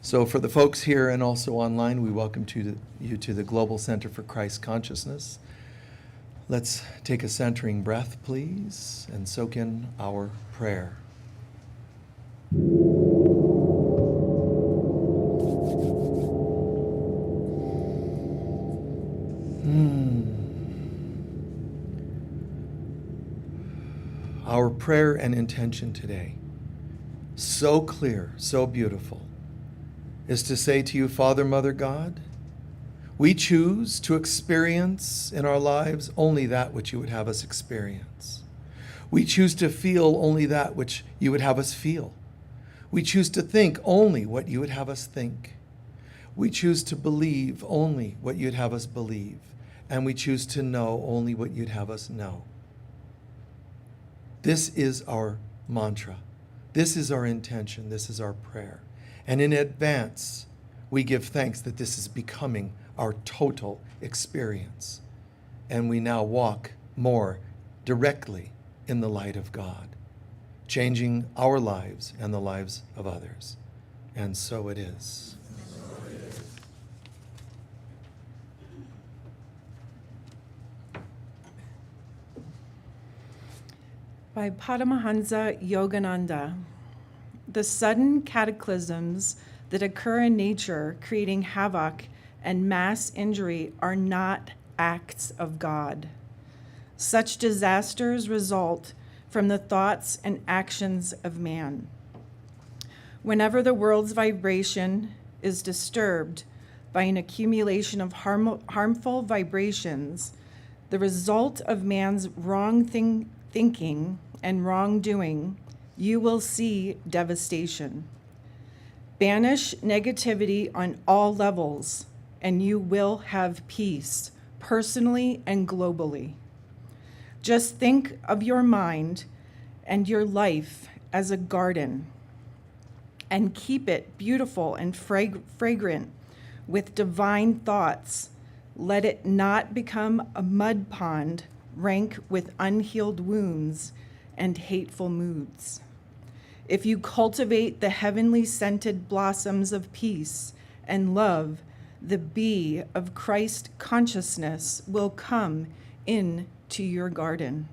So for the folks here and also online, we welcome you to the Global Center for Christ Consciousness. Let's take a centering breath, please, and soak in our prayer. Our prayer and intention today, so clear, so beautiful, is to say to you, Father, Mother, God, we choose to experience in our lives only that which you would have us experience. We choose to feel only that which you would have us feel. We choose to think only what you would have us think. We choose to believe only what you'd have us believe. And we choose to know only what you'd have us know. This is our mantra. This is our intention. This is our prayer. And in advance, we give thanks that this is becoming our total experience. And we now walk more directly in the light of God, changing our lives and the lives of others. And so it is. By Paramahansa Yogananda. The sudden cataclysms that occur in nature, creating havoc and mass injury, are not acts of God. Such disasters result from the thoughts and actions of man. Whenever the world's vibration is disturbed by an accumulation of harmful vibrations, the result of man's wrong thinking and wrongdoing, you will see devastation. Banish negativity on all levels, and you will have peace, personally and globally. Just think of your mind and your life as a garden, and keep it beautiful and fragrant with divine thoughts. Let it not become a mud pond rank with unhealed wounds and hateful moods. If you cultivate the heavenly scented blossoms of peace and love, the bee of Christ consciousness will come into your garden.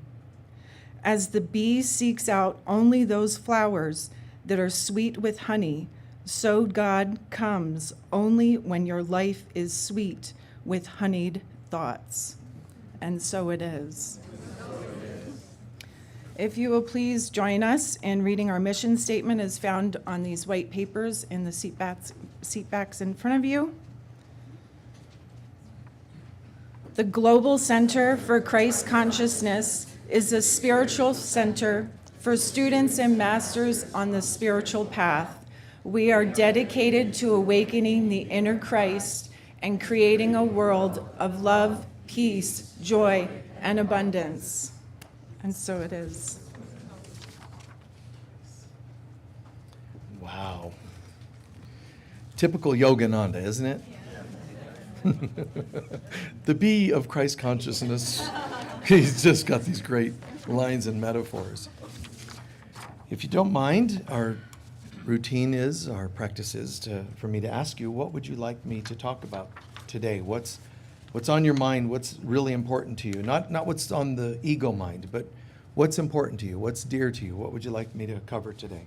As the bee seeks out only those flowers that are sweet with honey, so God comes only when your life is sweet with honeyed thoughts. And so it is. If you will please join us in reading our mission statement as found on these white papers in the seat backs in front of you. The Global Center for Christ Consciousness is a spiritual center for students and masters on the spiritual path. We are dedicated to awakening the inner Christ and creating a world of love, peace, joy, and abundance. And so it is. Wow. Typical Yogananda, isn't it? The bee of Christ consciousness. He's just got these great lines and metaphors. If you don't mind, our practice is for me to ask you, what would you like me to talk about today? What's on your mind? What's really important to you? Not what's on the ego mind, but what's important to you? What's dear to you? What would you like me to cover today?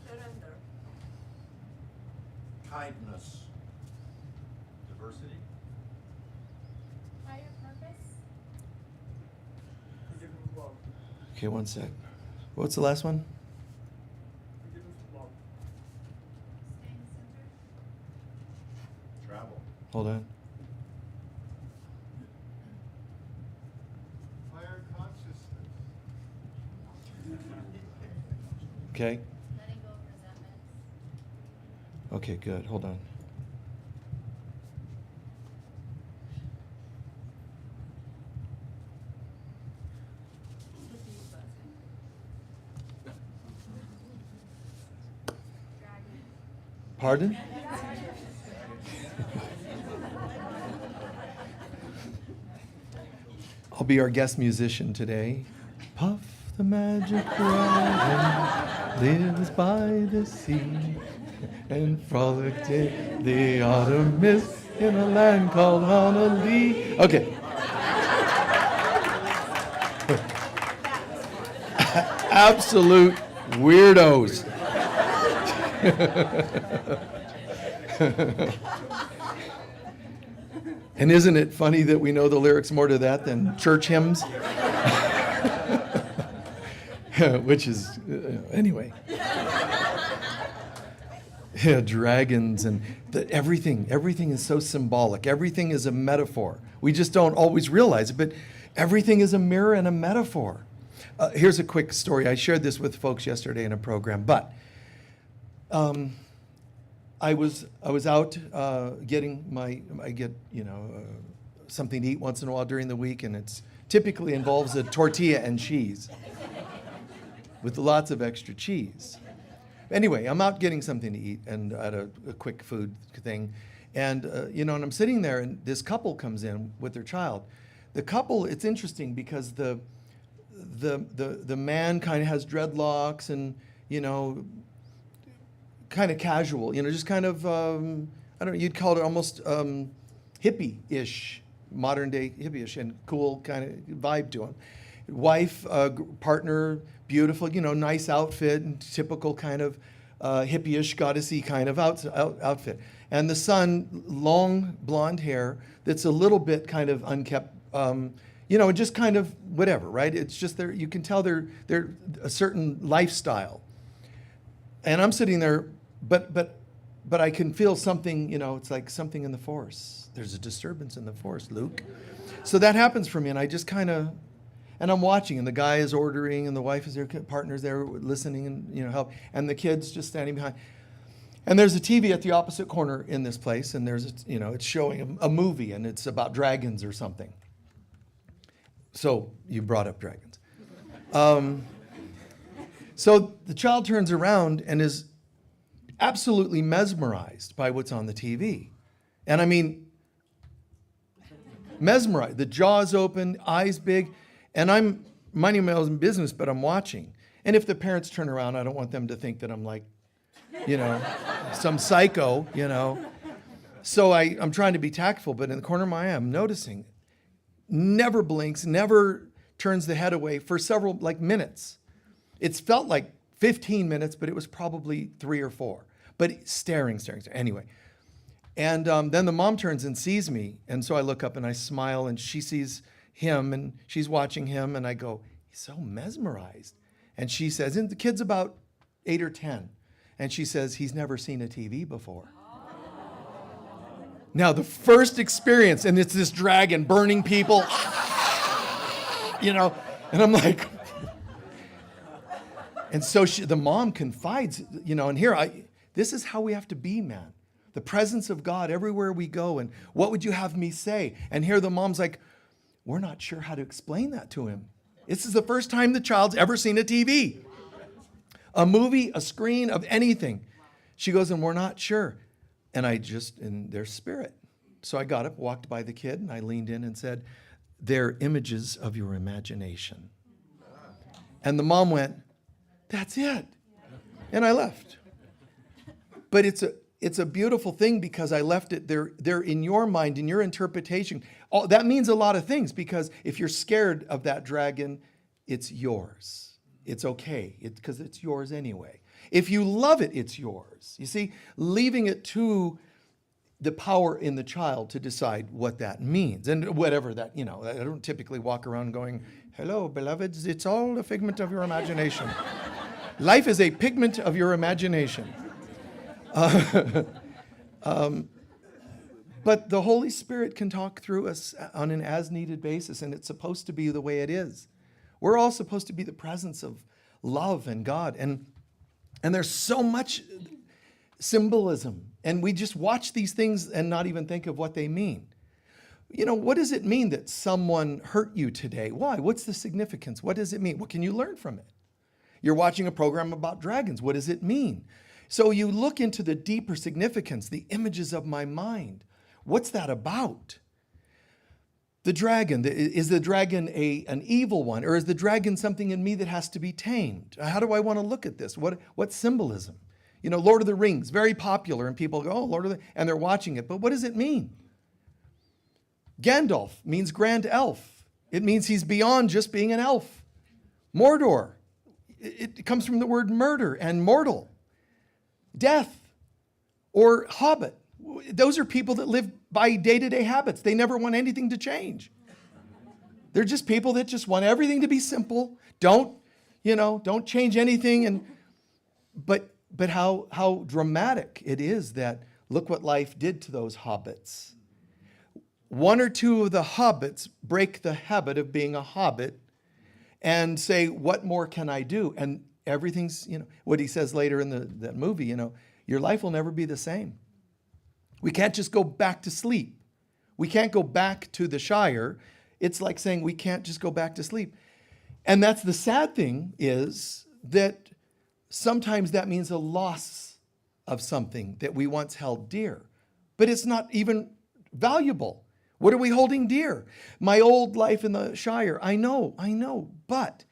Surrender. Kindness. Diversity. Higher purpose. Forgiveness of love. Okay, one sec. What's the last one? Forgiveness of love. Staying centered. Travel. Hold on. Higher consciousness. Okay. Letting go of resentments. Okay, good. Hold on. Pardon? I'll be our guest musician today. Puff the magic dragon lives by the sea. and frolicked in the autumn mist in a land called Honolulu. Okay. Absolute weirdos. And isn't it funny that we know the lyrics more to that than church hymns? Which is, anyway. Yeah, dragons and everything is so symbolic. Everything is a metaphor. We just don't always realize it, but everything is a mirror and a metaphor. Here's a quick story. I shared this with folks yesterday in a program, but I was out getting I get something to eat once in a while during the week, and it's typically involves a tortilla and cheese with lots of extra cheese. Anyway, I'm out getting something to eat and at a quick food thing, and and I'm sitting there, and this couple comes in with their child. The couple, it's interesting because the man kind of has dreadlocks and kind of casual, just kind of I don't know, you'd call it almost hippie-ish, modern day hippie-ish, and cool kind of vibe to him. Wife, partner, beautiful, nice outfit, and typical kind of hippie-ish, goddessy kind of outfit. And the son, long blonde hair that's a little bit kind of unkept, just kind of whatever, right? It's just you can tell they're a certain lifestyle. And I'm sitting there, but I can feel something, it's like something in the force. There's a disturbance in the force, Luke. So that happens for me, and I just kind of, and I'm watching, and the guy is ordering, and the wife is there, partner's there listening, and help, and the kid's just standing behind. And there's a TV at the opposite corner in this place, and there's it's showing a movie, and it's about dragons or something. So you brought up dragons. So the child turns around and is absolutely mesmerized by what's on the TV. And I mean, mesmerized. The jaw's open, eyes big, and I'm minding my own business, but I'm watching. And if the parents turn around, I don't want them to think that I'm like, some psycho, So I'm trying to be tactful, but in the corner of my eye, I'm noticing. Never blinks, never turns the head away for several minutes. It's felt like 15 minutes, but it was probably 3 or 4. But staring. Anyway. And then the mom turns and sees me. And so I look up and I smile, and she sees him, and she's watching him. And I go, he's so mesmerized. And she says, and the kid's about 8 or 10. And she says, he's never seen a TV before. Now, the first experience, and it's this dragon burning people, and I'm like, and so the mom confides, and here, this is how we have to be, man. The presence of God everywhere we go, and what would you have me say? And here the mom's like, we're not sure how to explain that to him. This is the first time the child's ever seen a TV, a movie, a screen of anything. She goes, and we're not sure. And in their spirit. So I got up, walked by the kid, and I leaned in and said, they're images of your imagination. And the mom went, that's it. And I left. But it's a beautiful thing because I left it there. They're in your mind, in your interpretation. That means a lot of things, because if you're scared of that dragon, it's yours. It's okay, because it's yours anyway. If you love it, it's yours. You see, leaving it to the power in the child to decide what that means. And whatever that, I don't typically walk around going, hello, beloveds, it's all a figment of your imagination. Life is a pigment of your imagination. But the Holy Spirit can talk through us on an as-needed basis, and it's supposed to be the way it is. We're all supposed to be the presence of love and God. And there's so much symbolism. And we just watch these things and not even think of what they mean. What does it mean that someone hurt you today? Why? What's the significance? What does it mean? What can you learn from it? You're watching a program about dragons. What does it mean? So you look into the deeper significance, the images of my mind. What's that about? The dragon, is the dragon an evil one? Or is the dragon something in me that has to be tamed? How do I want to look at this? What symbolism? You know, Lord of the Rings, very popular, and people go, oh, Lord of the, and they're watching it. But what does it mean? Gandalf means grand elf. It means he's beyond just being an elf. Mordor, it comes from the word murder and mortal. Death or hobbit. Those are people that live by day-to-day habits. They never want anything to change. They're just people that just want everything to be simple. Don't change anything. But how dramatic it is that look what life did to those hobbits. One or two of the hobbits break the habit of being a hobbit and say, what more can I do? And everything's, what he says later in that movie, your life will never be the same. We can't just go back to sleep. We can't go back to the Shire. It's like saying we can't just go back to sleep. And that's the sad thing, is that sometimes that means a loss of something that we once held dear. But it's not even valuable. What are we holding dear? My old life in the Shire, I know, but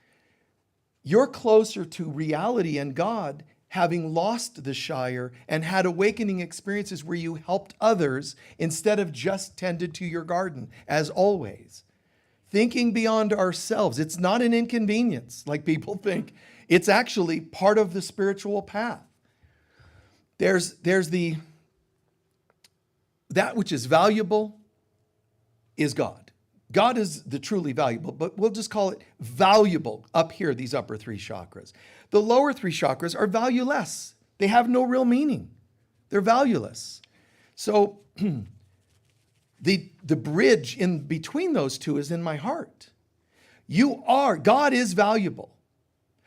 you're closer to reality and God having lost the Shire and had awakening experiences where you helped others instead of just tended to your garden, as always. Thinking beyond ourselves. It's not an inconvenience like people think. It's actually part of the spiritual path. There's that which is valuable is God. God is the truly valuable, but we'll just call it valuable up here, these upper three chakras. The lower three chakras are valueless. They have no real meaning. They're valueless. So the bridge in between those two is in my heart. God is valuable.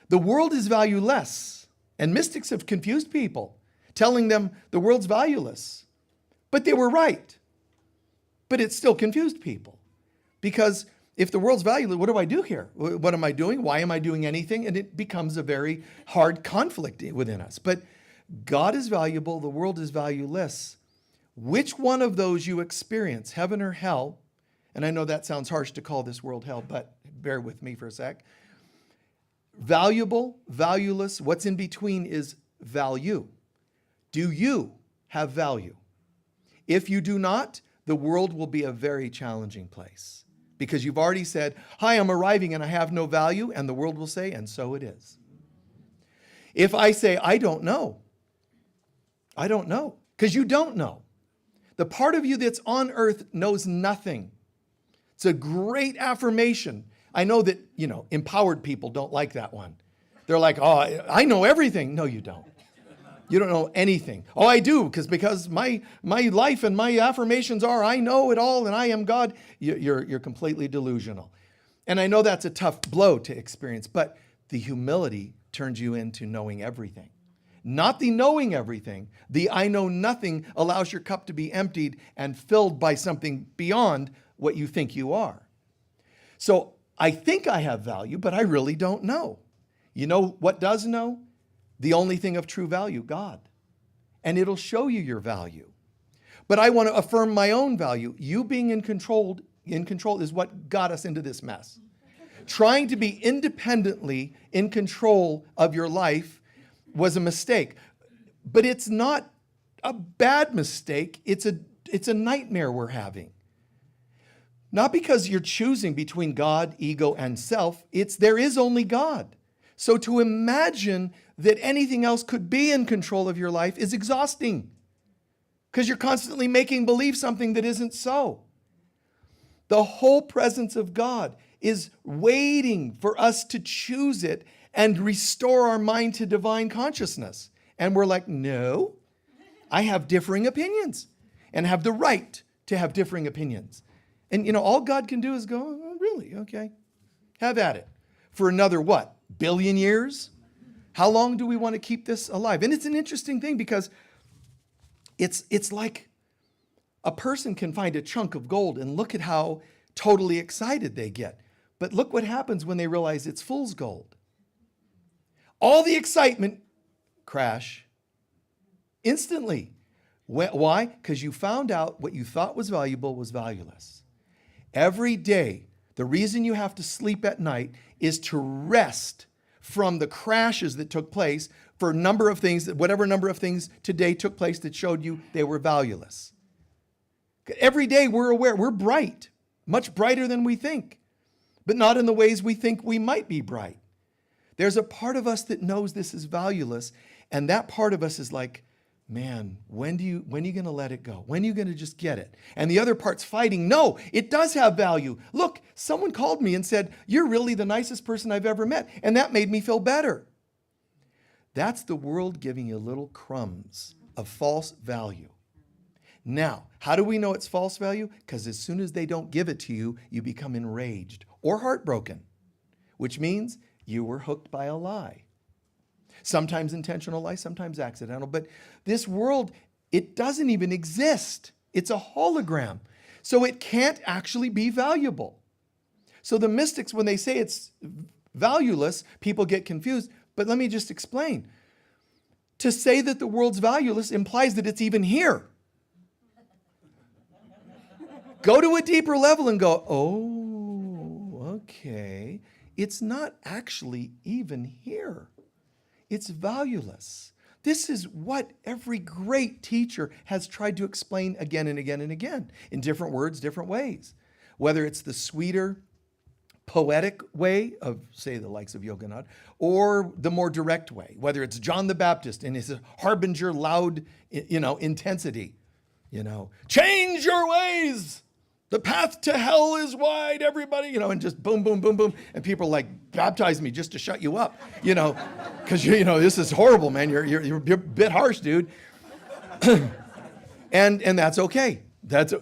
The world is valueless. And mystics have confused people, telling them the world's valueless. But they were right. But it still confused people. Because if the world's valueless, what do I do here? What am I doing? Why am I doing anything? And it becomes a very hard conflict within us. But God is valuable, the world is valueless. Which one of those you experience, heaven or hell, and I know that sounds harsh to call this world hell, but bear with me for a sec. Valuable, valueless, what's in between is value. Do you have value? If you do not, the world will be a very challenging place because you've already said, hi, I'm arriving and I have no value, and the world will say, and so it is. If I say, I don't know, because you don't know. The part of you that's on earth knows nothing. It's a great affirmation. I know that, empowered people don't like that one. They're like, oh, I know everything. No, you don't. You don't know anything. Oh, I do, because my life and my affirmations are, I know it all and I am God. You're completely delusional. And I know that's a tough blow to experience, but the humility turns you into knowing everything. Not the knowing everything. The I know nothing allows your cup to be emptied and filled by something beyond what you think you are. So I think I have value, but I really don't know. You know what does know? The only thing of true value, God. And it'll show you your value. But I want to affirm my own value. You being in control is what got us into this mess. Trying to be independently in control of your life was a mistake. But it's not a bad mistake. It's a nightmare we're having. Not because you're choosing between God, ego, and self. There is only God. So to imagine that anything else could be in control of your life is exhausting because you're constantly making believe something that isn't so. The whole presence of God is waiting for us to choose it and restore our mind to divine consciousness. And we're like, no, I have differing opinions and have the right to have differing opinions. And all God can do is go, oh, really? Okay. Have at it. For another what? Billion years? How long do we want to keep this alive? And it's an interesting thing because it's like a person can find a chunk of gold and look at how totally excited they get. But look what happens when they realize it's fool's gold. All the excitement, crash, instantly. Why? Because you found out what you thought was valuable was valueless. Every day, the reason you have to sleep at night is to rest from the crashes that took place for a number of things, whatever number of things today took place that showed you they were valueless. Every day we're aware, we're bright, much brighter than we think, but not in the ways we think we might be bright. There's a part of us that knows this is valueless, and that part of us is like, man, when are you going to let it go? When are you going to just get it? And the other part's fighting, no, it does have value. Look, someone called me and said, you're really the nicest person I've ever met, and that made me feel better. That's the world giving you little crumbs of false value. Now, how do we know it's false value? Because as soon as they don't give it to you, you become enraged or heartbroken, which means you were hooked by a lie. Sometimes intentional lie, sometimes accidental. But this world, it doesn't even exist. It's a hologram. So it can't actually be valuable. So the mystics, when they say it's valueless, people get confused. But let me just explain. To say that the world's valueless implies that it's even here. Go to a deeper level and go, oh, okay. It's not actually even here. It's valueless. This is what every great teacher has tried to explain again and again and again in different words, different ways. Whether it's the sweeter, poetic way of, say, the likes of Yogananda, or the more direct way, whether it's John the Baptist in his harbinger loud, intensity, change your ways. The path to hell is wide, everybody, and just boom, boom, boom, boom. And people are like, baptize me just to shut you up, because, this is horrible, man. You're a bit harsh, dude. and that's okay. That's,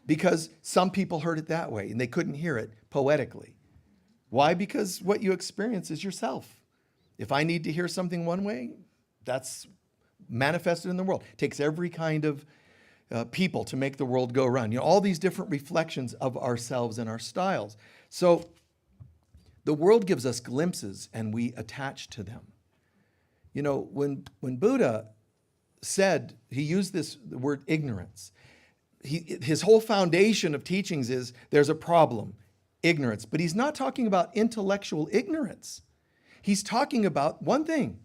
because some people heard it that way and they couldn't hear it poetically. Why? Because what you experience is yourself. If I need to hear something one way, that's manifested in the world. It takes every kind of people to make the world go round. All these different reflections of ourselves and our styles. So the world gives us glimpses and we attach to them. When Buddha said, he used the word ignorance. His whole foundation of teachings is there's a problem, ignorance. But he's not talking about intellectual ignorance. He's talking about one thing,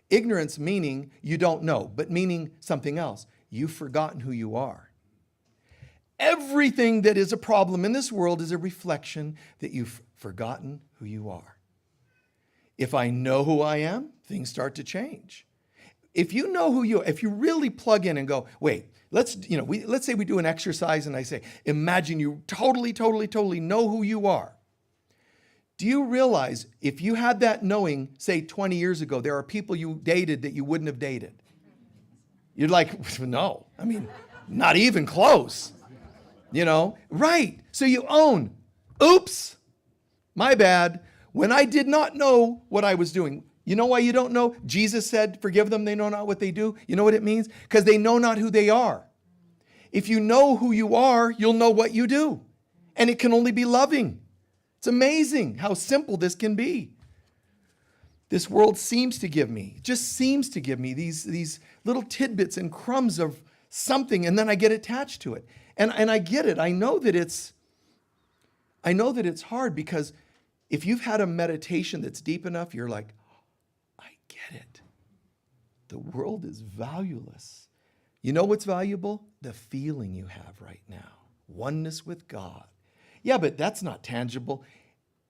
ignorance meaning you don't know, but meaning something else. You've forgotten who you are. Everything that is a problem in this world is a reflection that you've forgotten who you are. If I know who I am, things start to change. If you know who you are, if you really plug in and go, wait, let's say we do an exercise and I say, imagine you totally know who you are. Do you realize if you had that knowing, say 20 years ago, there are people you dated that you wouldn't have dated? You're like, no, not even close. Right. So you own, oops, my bad. When I did not know what I was doing. You know why you don't know? Jesus said, forgive them, they know not what they do. You know what it means? Because they know not who they are. If you know who you are, you'll know what you do. And it can only be loving. It's amazing how simple this can be. This world just seems to give me these little tidbits and crumbs of something, and then I get attached to it. And I get it. I know that it's hard because if you've had a meditation that's deep enough, you're like, I get it. The world is valueless. You know what's valuable? The feeling you have right now. Oneness with God. Yeah, but that's not tangible.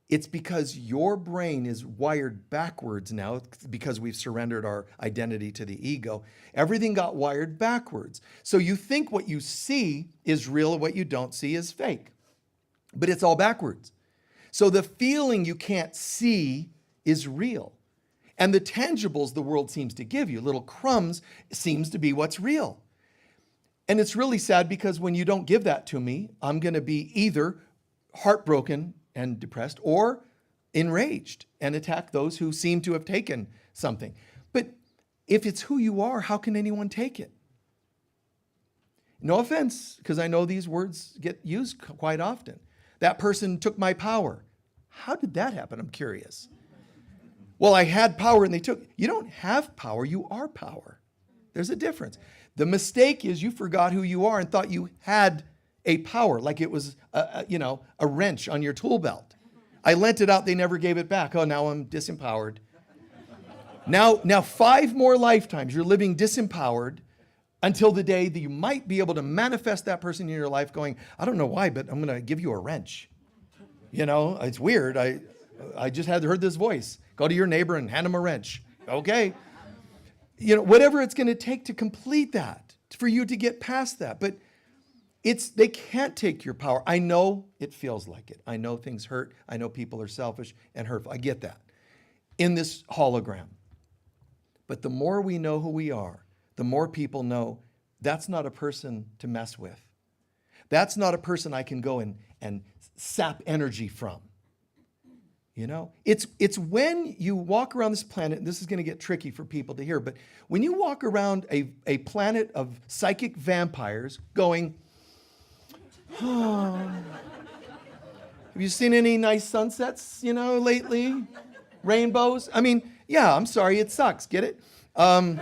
It's because your brain is wired backwards now because we've surrendered our identity to the ego. Everything got wired backwards. So you think what you see is real and what you don't see is fake. But it's all backwards. So the feeling you can't see is real. And the tangibles the world seems to give you, little crumbs, seems to be what's real. And it's really sad because when you don't give that to me, I'm going to be either heartbroken and depressed or enraged and attack those who seem to have taken something. But if it's who you are, how can anyone take it? No offense, because I know these words get used quite often. That person took my power. How did that happen? I'm curious. Well, I had power and they took. You don't have power, you are power. There's a difference. The mistake is you forgot who you are and thought you had a power, like it was a wrench on your tool belt. I lent it out, they never gave it back. Oh, now I'm disempowered. Now 5 more lifetimes you're living disempowered until the day that you might be able to manifest that person in your life going, I don't know why, but I'm going to give you a wrench. You know, it's weird. I just had heard this voice. Go to your neighbor and hand him a wrench. Okay. You know, whatever it's going to take to complete that, for you to get past that. But they can't take your power. I know it feels like it. I know things hurt. I know people are selfish and hurtful. I get that in this hologram. But the more we know who we are, the more people know that's not a person to mess with. That's not a person I can go and sap energy from. You know, it's when you walk around this planet, and this is going to get tricky for people to hear, but when you walk around a planet of psychic vampires going, oh, have you seen any nice sunsets, you know, lately? Rainbows? I mean, yeah, I'm sorry, it sucks, get it? But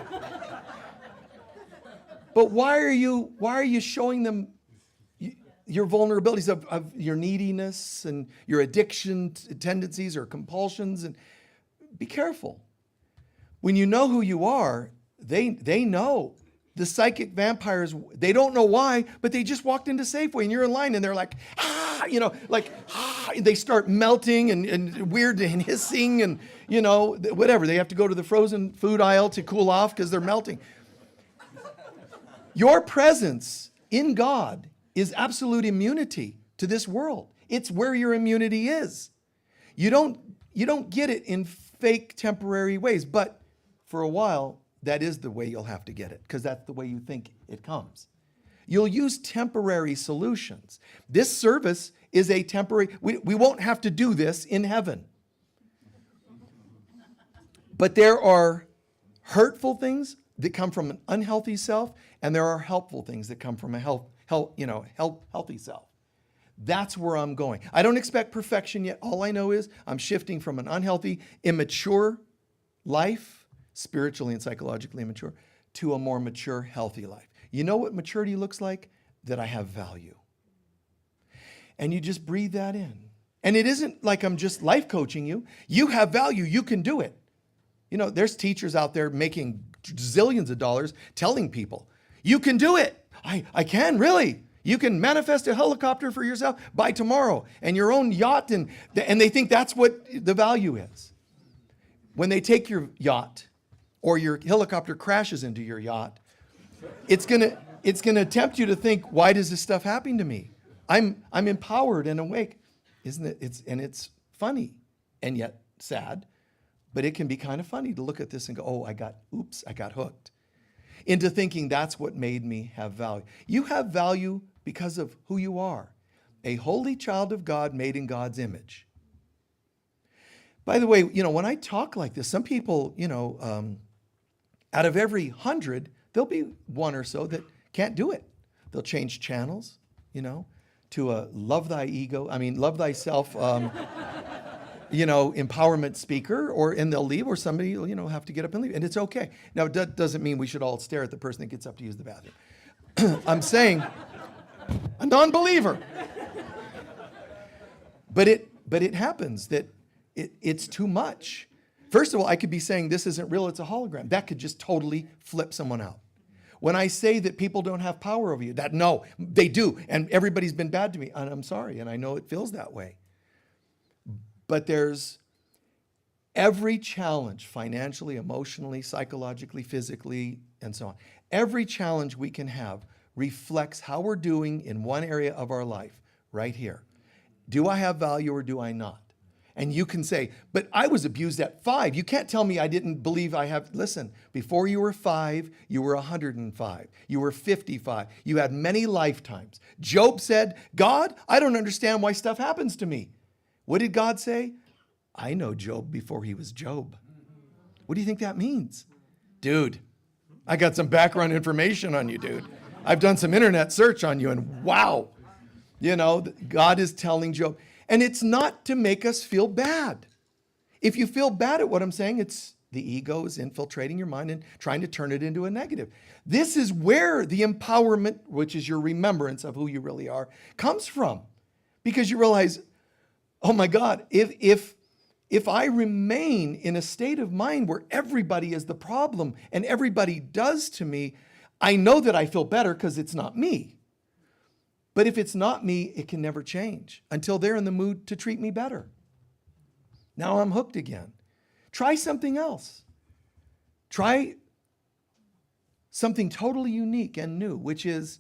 why are you showing them your vulnerabilities of your neediness and your addiction tendencies or compulsions? And be careful. When you know who you are, they know. The psychic vampires, they don't know why, but they just walked into Safeway and you're in line and they're like, you know, like, and they start melting and weird and hissing and, you know, whatever. They have to go to the frozen food aisle to cool off because they're melting. Your presence in God is absolute immunity to this world. It's where your immunity is. You don't get it in fake temporary ways, but for a while, that is the way you'll have to get it, because that's the way you think it comes. You'll use temporary solutions. This service is a temporary, we won't have to do this in heaven. But there are hurtful things that come from an unhealthy self, and there are helpful things that come from a healthy self. That's where I'm going. I don't expect perfection yet. All I know is I'm shifting from an unhealthy, immature life, spiritually and psychologically immature, to a more mature, healthy life. You know what maturity looks like? That I have value. And you just breathe that in. And it isn't like I'm just life coaching you. You have value. You can do it. You know, there's teachers out there making zillions of dollars telling people, you can do it. I can, really. You can manifest a helicopter for yourself by tomorrow and your own yacht. And they think that's what the value is. When they take your yacht, or your helicopter crashes into your yacht, it's gonna tempt you to think, why does this stuff happen to me? I'm empowered and awake, isn't it? It's funny and yet sad, but it can be kind of funny to look at this and go, oh, I got hooked into thinking that's what made me have value. You have value because of who you are, a holy child of God made in God's image. By the way, you know, when I talk like this, some people, you know, out of every 100, there'll be one or so that can't do it. They'll change channels, you know, to a love thyself, you know, empowerment speaker, and they'll leave, or somebody, you know, have to get up and leave, and it's okay. Now, that doesn't mean we should all stare at the person that gets up to use the bathroom. I'm saying a non-believer. But it happens that it's too much. First of all, I could be saying this isn't real, it's a hologram. That could just totally flip someone out. When I say that people don't have power over you, no, they do, and everybody's been bad to me, and I'm sorry, and I know it feels that way. But there's every challenge, financially, emotionally, psychologically, physically, and so on. Every challenge we can have reflects how we're doing in one area of our life, right here. Do I have value or do I not? And you can say, but I was abused at 5. You can't tell me I didn't believe I have. Listen, before you were 5, you were 105. You were 55. You had many lifetimes. Job said, God, I don't understand why stuff happens to me. What did God say? I know Job before he was Job. What do you think that means? Dude, I got some background information on you, dude. I've done some internet search on you, and wow. You know, God is telling Job. And it's not to make us feel bad. If you feel bad at what I'm saying, it's the ego is infiltrating your mind and trying to turn it into a negative. This is where the empowerment, which is your remembrance of who you really are, comes from. Because you realize, oh my God, if If I remain in a state of mind where everybody is the problem and everybody does to me, I know that I feel better because it's not me. But if it's not me, it can never change until they're in the mood to treat me better. Now I'm hooked again. Try something else. Try something totally unique and new, which is,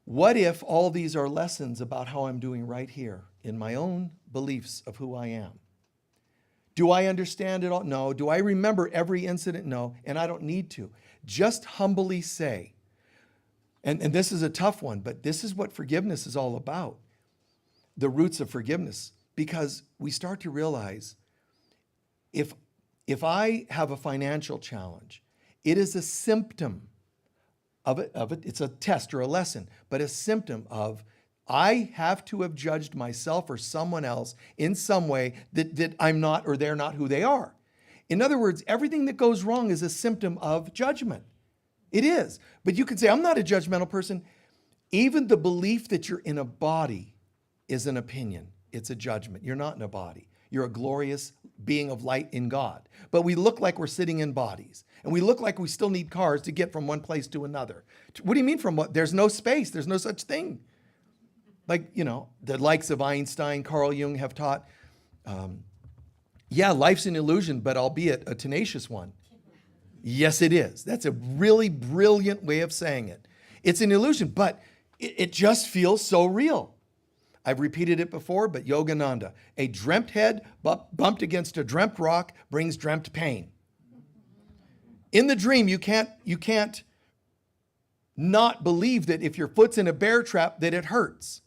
what if all these are lessons about how I'm doing right here in my own beliefs of who I am? Do I understand it all? No. Do I remember every incident? No. And I don't need to. Just humbly say, and this is a tough one, but this is what forgiveness is all about. The roots of forgiveness. Because we start to realize if I have a financial challenge, it is a symptom of it. It's a test or a lesson, but a symptom of I have to have judged myself or someone else in some way that I'm not or they're not who they are. In other words, everything that goes wrong is a symptom of judgment. It is. But you could say, I'm not a judgmental person. Even the belief that you're in a body is an opinion. It's a judgment. You're not in a body. You're a glorious being of light in God. But we look like we're sitting in bodies. And we look like we still need cars to get from one place to another. What do you mean from what? There's no space. There's no such thing. Like, the likes of Einstein, Carl Jung have taught, life's an illusion, but albeit a tenacious one. Yes, it is. That's a really brilliant way of saying it. It's an illusion, but it just feels so real. I've repeated it before, but Yogananda, a dreamt head bumped against a dreamt rock brings dreamt pain. In the dream, you can't not believe that if your foot's in a bear trap, that it hurts.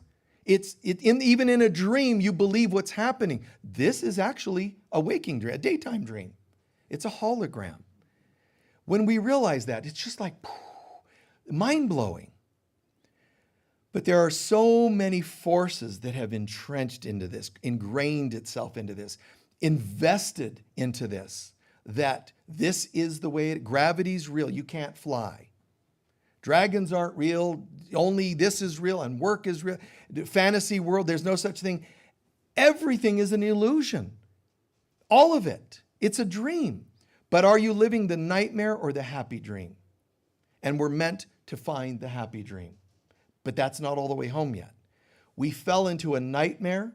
Even in a dream, you believe what's happening. This is actually a waking dream, a daytime dream. It's a hologram. When we realize that, it's just like mind-blowing. But there are so many forces that have entrenched into this, ingrained itself into this, invested into this, that this is the way gravity's real. You can't fly. Dragons aren't real. Only this is real and work is real. The fantasy world, there's no such thing. Everything is an illusion. All of it. It's a dream. But are you living the nightmare or the happy dream? And we're meant to find the happy dream. But that's not all the way home yet. We fell into a nightmare,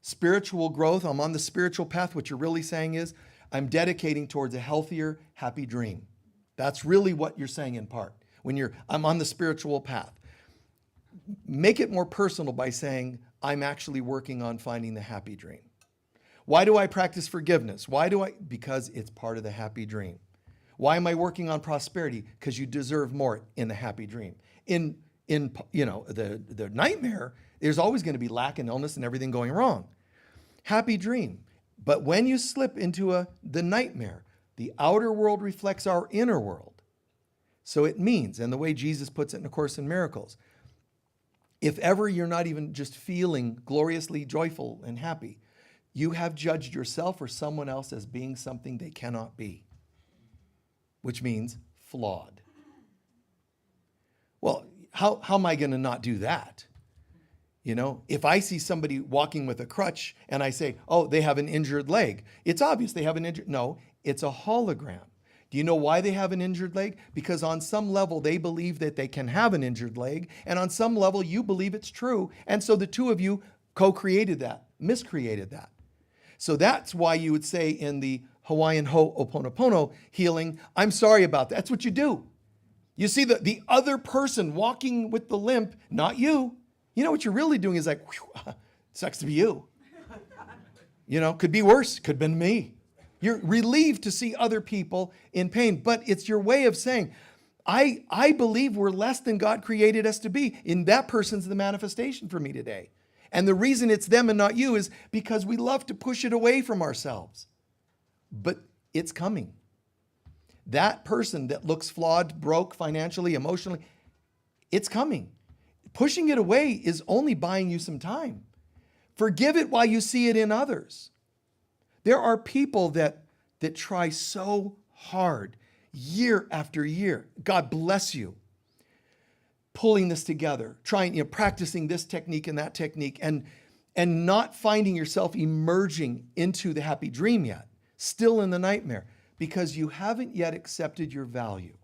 spiritual growth. I'm on the spiritual path. What you're really saying is, I'm dedicating towards a healthier, happy dream. That's really what you're saying in part. I'm on the spiritual path. Make it more personal by saying, I'm actually working on finding the happy dream. Why do I practice forgiveness? Because it's part of the happy dream. Why am I working on prosperity? Because you deserve more in the happy dream. In the nightmare, there's always going to be lack and illness and everything going wrong. Happy dream. But when you slip into the nightmare, the outer world reflects our inner world. So it means, and the way Jesus puts it in A Course in Miracles, if ever you're not even just feeling gloriously joyful and happy, you have judged yourself or someone else as being something they cannot be, which means flawed. Well, how am I going to not do that? If I see somebody walking with a crutch and I say, oh, they have an injured leg, it's obvious they have an injured. No, it's a hologram. Do you know why they have an injured leg? Because on some level, they believe that they can have an injured leg. And on some level, you believe it's true. And so the two of you co-created that, miscreated that. So that's why you would say in the Hawaiian Ho'oponopono healing, I'm sorry about that. That's what you do. You see the other person walking with the limp, not you. You know what you're really doing is like, whew, sucks to be you. Could be worse. Could have been me. You're relieved to see other people in pain, but it's your way of saying, I believe we're less than God created us to be. And that person's the manifestation for me today. And the reason it's them and not you is because we love to push it away from ourselves. But it's coming. That person that looks flawed, broke financially, emotionally, it's coming. Pushing it away is only buying you some time. Forgive it while you see it in others. There are people that try so hard year after year. God bless you. Pulling this together, practicing this technique and that technique. And and not finding yourself emerging into the happy dream yet, still in the nightmare, because you haven't yet accepted your value.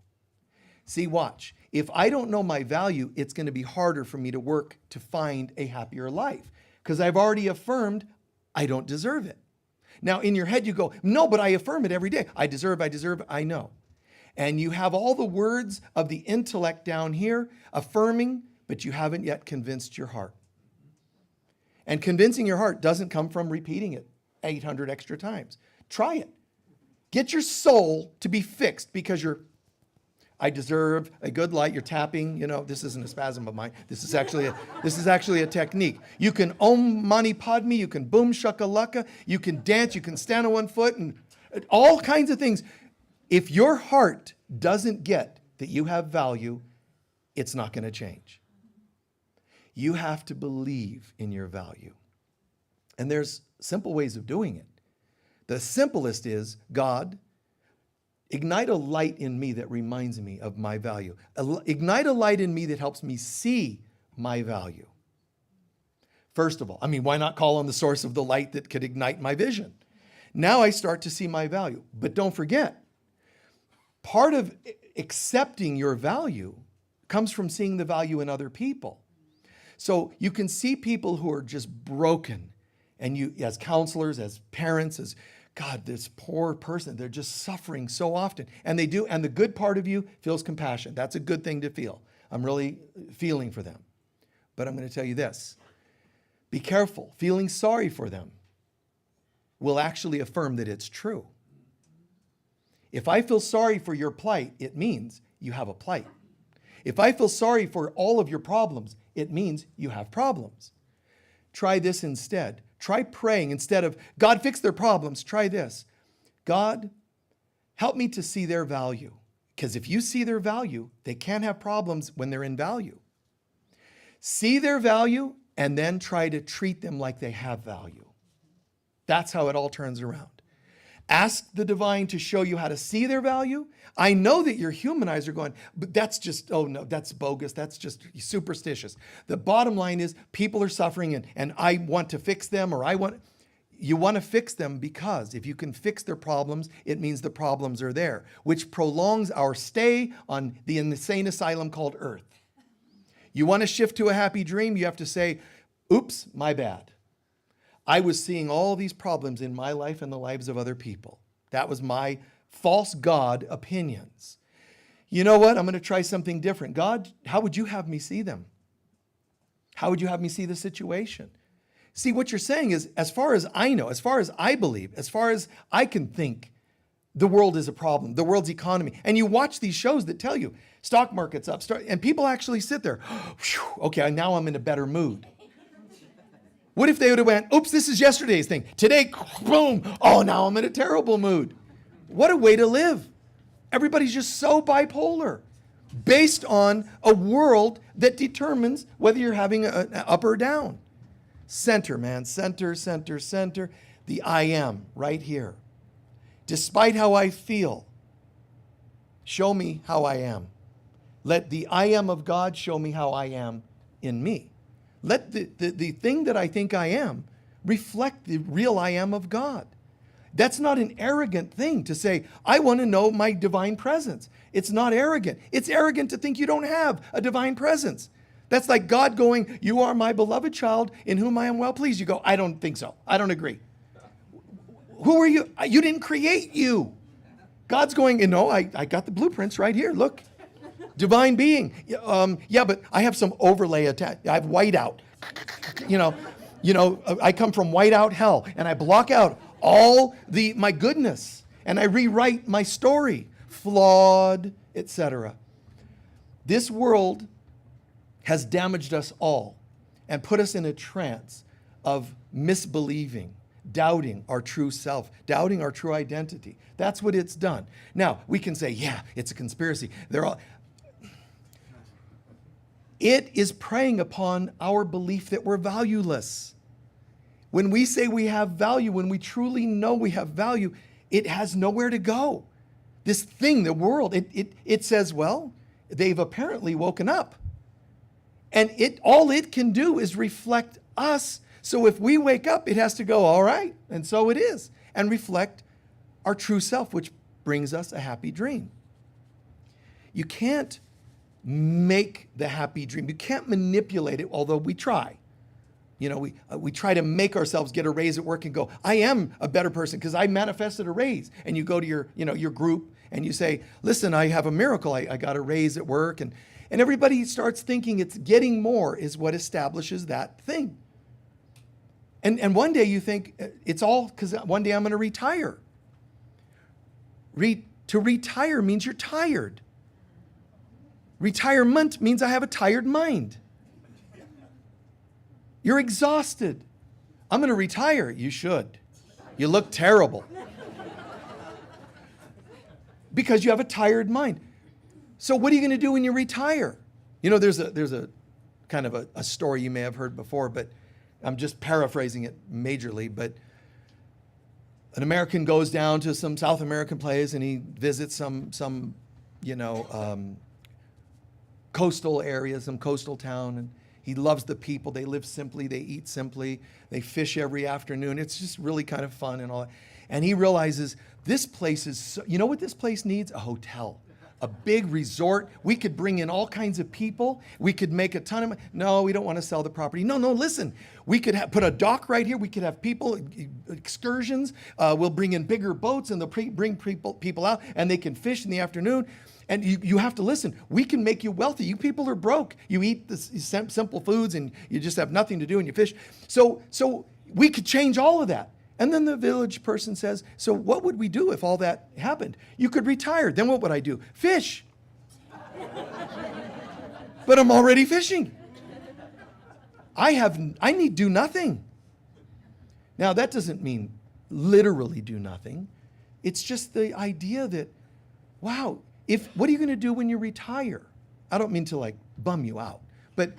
See, watch. If I don't know my value, it's going to be harder for me to work to find a happier life because I've already affirmed I don't deserve it. Now, in your head, you go, no, but I affirm it every day. I deserve, I know. And you have all the words of the intellect down here affirming, but you haven't yet convinced your heart. And convincing your heart doesn't come from repeating it 800 extra times. Try it. Get your soul to be fixed because I deserve a good light. You're tapping, this isn't a spasm of mine. This is actually a technique. You can Om Mani Padme, you can Boom Shakalaka, you can dance, you can stand on one foot and all kinds of things. If your heart doesn't get that you have value, it's not going to change. You have to believe in your value. And there's simple ways of doing it. The simplest is, God, ignite a light in me that reminds me of my value. Ignite a light in me that helps me see my value. First of all, why not call on the source of the light that could ignite my vision? Now I start to see my value. But don't forget, part of accepting your value comes from seeing the value in other people. So you can see people who are just broken, and you, as counselors, as parents, as God, this poor person, they're just suffering so often. And they do, and the good part of you feels compassion. That's a good thing to feel. I'm really feeling for them. But I'm going to tell you this. Be careful. Feeling sorry for them will actually affirm that it's true. If I feel sorry for your plight, it means you have a plight. If I feel sorry for all of your problems, it means you have problems. Try this instead. Try praying instead of, God, fix their problems. Try this. God, help me to see their value. Because if you see their value, they can't have problems when they're in value. See their value and then try to treat them like they have value. That's how it all turns around. Ask the divine to show you how to see their value. I know that your human eyes are going, but that's just, oh no, that's bogus. That's just superstitious. The bottom line is people are suffering and I want to fix them you want to fix them because if you can fix their problems, it means the problems are there, which prolongs our stay on the insane asylum called Earth. You want to shift to a happy dream, you have to say, oops, my bad. I was seeing all these problems in my life and the lives of other people. That was my false God opinions. You know what? I'm going to try something different. God, how would you have me see them? How would you have me see the situation? See, what you're saying is, as far as I know, as far as I believe, as far as I can think, the world is a problem, the world's economy. And you watch these shows that tell you, stock market's up, and people actually sit there, okay, now I'm in a better mood. What if they would have went, oops, this is yesterday's thing. Today, boom, oh, now I'm in a terrible mood. What a way to live. Everybody's just so bipolar based on a world that determines whether you're having an up or down. Center, man, center, center, center. The I am right here. Despite how I feel, show me how I am. Let the I am of God show me how I am in me. Let the thing that I think I am reflect the real I am of God. That's not an arrogant thing to say, I want to know my divine presence. It's not arrogant. It's arrogant to think you don't have a divine presence. That's like God going, you are my beloved child in whom I am well pleased. You go, I don't think so. I don't agree. Who are you? You didn't create you. God's going, I got the blueprints right here. Look. Divine being. Yeah, but I have some overlay attached. I have whiteout. I come from whiteout hell, and I block out all my goodness, and I rewrite my story, flawed, etc. This world has damaged us all and put us in a trance of misbelieving, doubting our true self, doubting our true identity. That's what it's done. Now, we can say, yeah, it's a conspiracy. It is preying upon our belief that we're valueless. When we say we have value, when we truly know we have value, it has nowhere to go. This thing, the world, it says, well, they've apparently woken up. And all it can do is reflect us So if we wake up, it has to go, all right, and so it is, and reflect our true self, which brings us a happy dream. You can't make the happy dream. You can't manipulate it, although we try. You know, we try to make ourselves get a raise at work and go, I am a better person because I manifested a raise. And you go to your group and you say, listen, I have a miracle. I got a raise at work. And everybody starts thinking it's getting more is what establishes that thing. And one day you think it's all because one day I'm going to retire. To retire means you're tired. Retirement means I have a tired mind. You're exhausted. I'm going to retire. You should. You look terrible. Because you have a tired mind. So what are you going to do when you retire? You know, there's a kind of a story you may have heard before, but I'm just paraphrasing it majorly. But an American goes down to some South American place and he visits some coastal area, some coastal town, and he loves the people. They live simply. They eat simply. They fish every afternoon. It's just really kind of fun and all that. And he realizes this place is, you know what this place needs? A hotel, a big resort. We could bring in all kinds of people. We could make a ton of money. No, we don't want to sell the property. No, listen. We could put a dock right here. We could have people, excursions. We'll bring in bigger boats and they'll bring people out and they can fish in the afternoon. And you have to listen. We can make you wealthy. You people are broke. You eat the simple foods and you just have nothing to do and you fish. So we could change all of that. And then the village person says, so what would we do if all that happened? You could retire. Then what would I do? Fish. But I'm already fishing. I need do nothing. Now that doesn't mean literally do nothing. It's just the idea that, wow, what are you going to do when you retire? I don't mean to like bum you out, but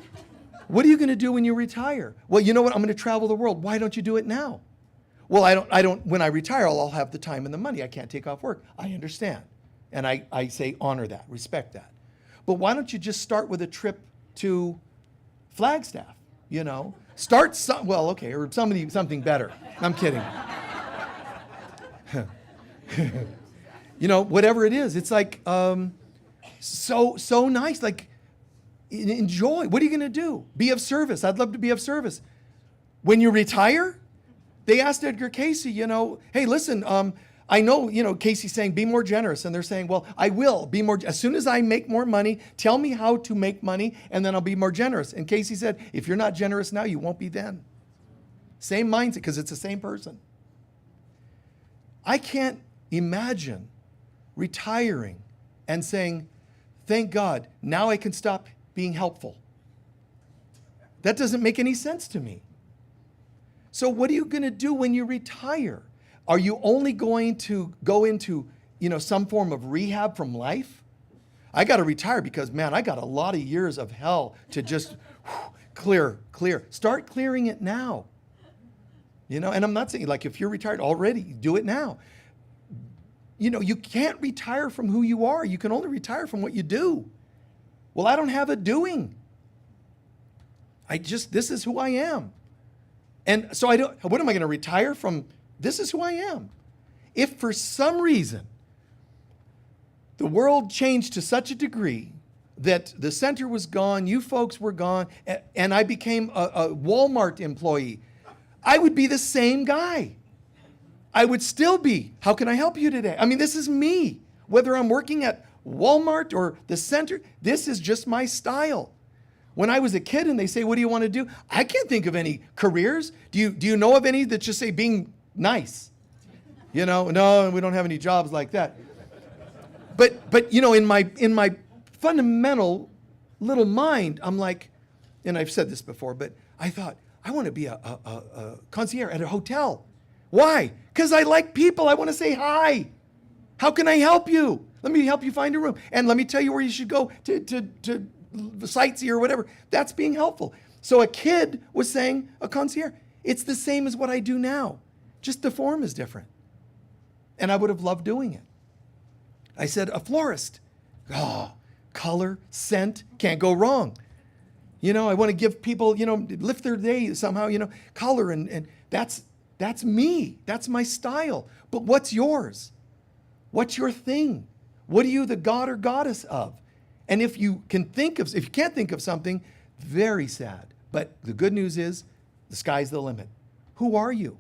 what are you going to do when you retire? Well, you know what? I'm going to travel the world. Why don't you do it now? Well, I don't, when I retire, I'll have the time and the money. I can't take off work. I understand. And I say honor that, respect that. But why don't you just start with a trip to Flagstaff, you know? Or something better. I'm kidding. You know, whatever it is, it's like so nice. Like, enjoy. What are you going to do? Be of service. I'd love to be of service. When you retire, they asked Edgar Casey, you know, hey, listen, I know, you know, Casey's saying be more generous. And they're saying, well, I will be more. As soon as I make more money, tell me how to make money, and then I'll be more generous. And Casey said, if you're not generous now, you won't be then. Same mindset, because it's the same person. I can't imagine retiring and saying, thank God, now I can stop being helpful. That doesn't make any sense to me. So what are you going to do when you retire? Are you only going to go into, you know, some form of rehab from life? I got to retire because, man, I got a lot of years of hell to just clear. Start clearing it now. You know, and I'm not saying, like, if you're retired already, do it now. You know, you can't retire from who you are. You can only retire from what you do. Well, I don't have a doing. This is who I am. And so what am I going to retire from? This is who I am. If for some reason the world changed to such a degree that the center was gone, you folks were gone, and I became a Walmart employee, I would be the same guy. I would still be, how can I help you today? I mean, this is me. Whether I'm working at Walmart or the center, this is just my style. When I was a kid and they say, what do you want to do? I can't think of any careers. Do you know of any that just say being nice? You know, no, we don't have any jobs like that. But you know, in my fundamental little mind, I'm like, and I've said this before, but I thought, I want to be a concierge at a hotel. Why? Because I like people. I want to say hi. How can I help you? Let me help you find a room. And let me tell you where you should go to sightsee or whatever. That's being helpful. So a kid was saying a concierge. It's the same as what I do now. Just the form is different. And I would have loved doing it. I said a florist. Oh, color, scent, can't go wrong. I want to give people, lift their day somehow, color. And that's me. That's my style. But what's yours? What's your thing? What are you the god or goddess of? And if you can't think of something, very sad. But the good news is the sky's the limit. Who are you?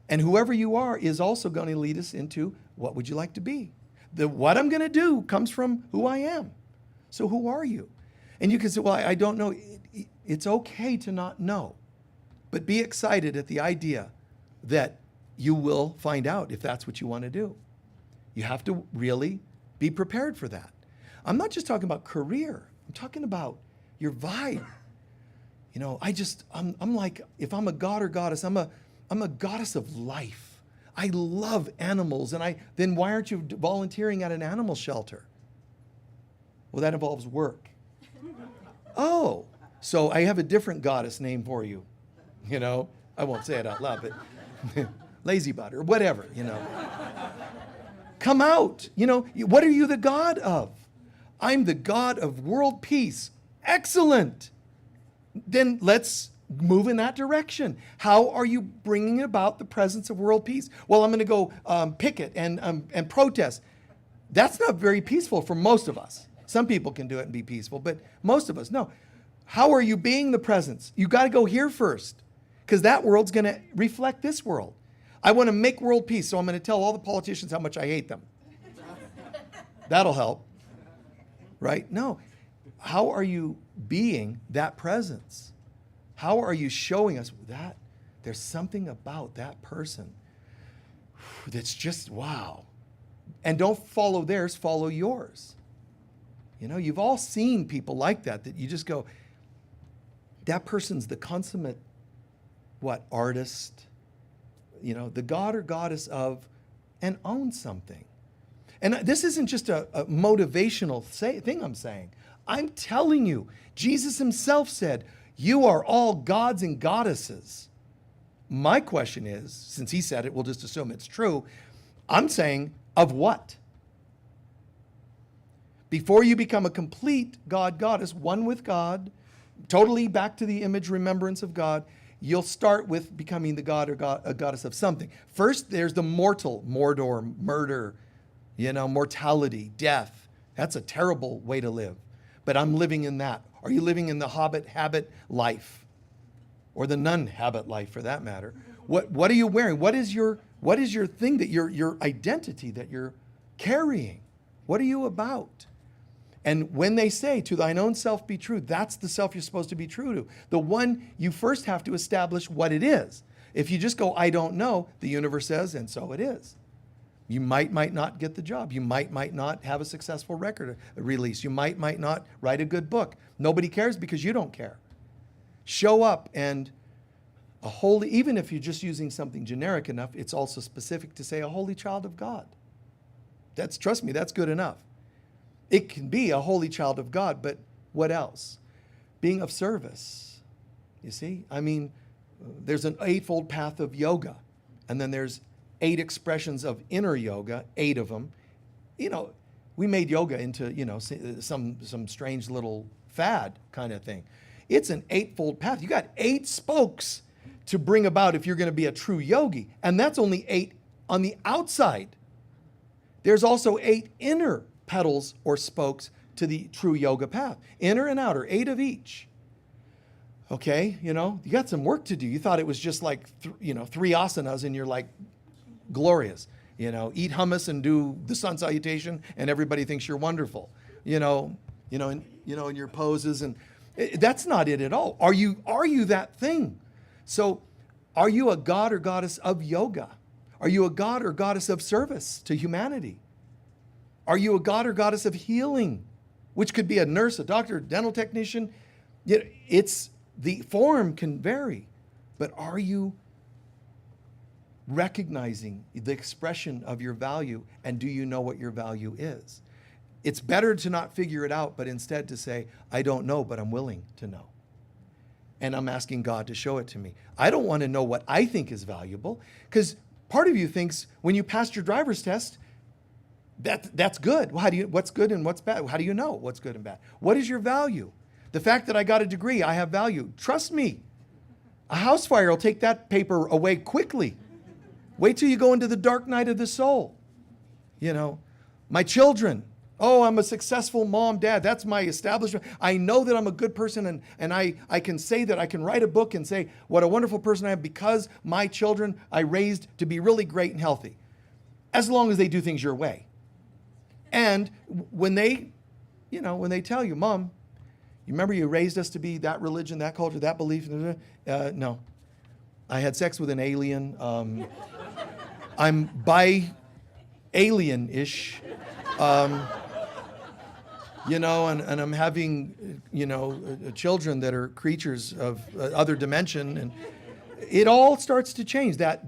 And whoever you are is also going to lead us into what would you like to be? What I'm going to do comes from who I am. So who are you? And you can say, well, I don't know. It's okay to not know. But be excited at the idea that you will find out if that's what you want to do. You have to really be prepared for that. I'm not just talking about career. I'm talking about your vibe. I'm like, if I'm a god or goddess, I'm a goddess of life. I love animals. And then why aren't you volunteering at an animal shelter? Well, that involves work. Oh, so I have a different goddess name for you. I won't say it out loud, but lazy butt or whatever, Come out. What are you the god of? I'm the god of world peace. Excellent. Then let's move in that direction. How are you bringing about the presence of world peace? Well, I'm going to go picket and protest. That's not very peaceful for most of us. Some people can do it and be peaceful, but most of us, no. How are you being the presence? You got to go here first, because that world's going to reflect this world. I want to make world peace, so I'm going to tell all the politicians how much I hate them. That'll help, right? No. How are you being that presence? How are you showing us that there's something about that person that's just wow? And don't follow theirs, follow yours. You've all seen people like that you just go, that person's the consummate, artist, the god or goddess of, and owns something. And this isn't just a motivational thing I'm saying. I'm telling you, Jesus himself said, you are all gods and goddesses. My question is, since he said it, we'll just assume it's true. I'm saying, of what? Before you become a complete god, goddess, one with God, totally back to the image, remembrance of God, you'll start with becoming the god or a goddess of something. First, there's the mortal, Mordor, murder, mortality, death. That's a terrible way to live. But I'm living in that. Are you living in the hobbit habit life? Or the nun habit life, for that matter? What are you wearing? What is your thing, that your identity that you're carrying? What are you about? And when they say, to thine own self be true, that's the self you're supposed to be true to. The one you first have to establish what it is. If you just go, I don't know, the universe says, and so it is. You might not get the job. You might not have a successful record release. You might not write a good book. Nobody cares because you don't care. Show up, and even if you're just using something generic enough, it's also specific to say a holy child of God. Trust me, that's good enough. It can be a holy child of God, but what else? Being of service. You see? There's an eightfold path of yoga, and then there's 8 expressions of inner yoga, 8 of them. We made yoga into, some strange little fad kind of thing. It's an 8-fold path. You got 8 spokes to bring about if you're going to be a true yogi, and that's only 8 on the outside. There's also 8 inner pedals or spokes to the true yoga path. Inner and outer, 8 of each. Okay, you got some work to do. You thought it was just like, 3 asanas and you're like glorious. Eat hummus and do the sun salutation and everybody thinks you're wonderful. In your poses, and that's not it at all. Are you that thing? So are you a god or goddess of yoga? Are you a god or goddess of service to humanity? Are you a god or goddess of healing, which could be a nurse, a doctor, a dental technician? The form can vary, but are you recognizing the expression of your value, and do you know what your value is? It's better to not figure it out, but instead to say, I don't know, but I'm willing to know. And I'm asking God to show it to me. I don't want to know what I think is valuable, because part of you thinks when you passed your driver's test, that's good. Well, what's good and what's bad? How do you know what's good and bad? What is your value? The fact that I got a degree, I have value. Trust me, a house fire will take that paper away quickly. Wait till you go into the dark night of the soul. You know, my children. Oh, I'm a successful mom, dad. That's my establishment. I know that I'm a good person, and I can say that I can write a book and say what a wonderful person I am because my children I raised to be really great and healthy. As long as they do things your way. And when they tell you, Mom, you remember you raised us to be that religion, that culture, that belief? No. I had sex with an alien. I'm bi-alien-ish. And I'm having, children that are creatures of other dimension. And it all starts to change. That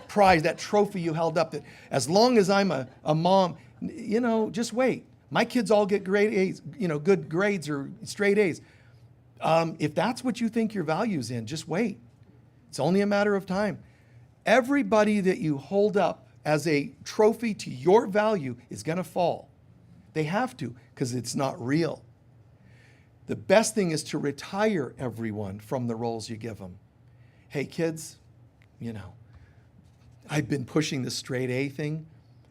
prize, that trophy you held up, that as long as I'm a mom, just wait. My kids all get grade A's, good grades or straight A's. If that's what you think your value's in, just wait. It's only a matter of time. Everybody that you hold up as a trophy to your value is going to fall. They have to, because it's not real. The best thing is to retire everyone from the roles you give them. Hey, kids, I've been pushing the straight A thing,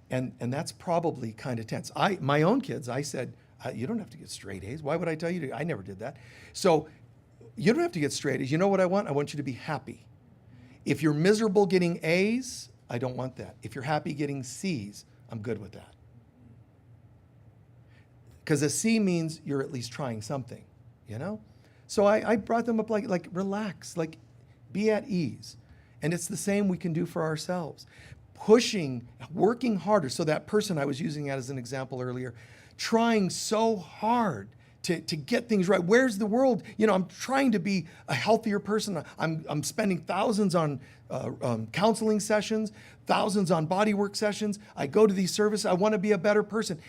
and that's probably kind of tense. My own kids, I said, you don't have to get straight A's. Why would I tell you to? I never did that. So you don't have to get straight A's. You know what I want? I want you to be happy. If you're miserable getting A's, I don't want that. If you're happy getting C's, I'm good with that. Because a C means you're at least trying something, So I brought them up like relax, like be at ease. And it's the same we can do for ourselves. Pushing, working harder. So that person I was using as an example earlier, trying so hard to get things right. Where's the world? I'm trying to be a healthier person. I'm spending thousands on counseling sessions, thousands on bodywork sessions. I go to these services. I want to be a better person.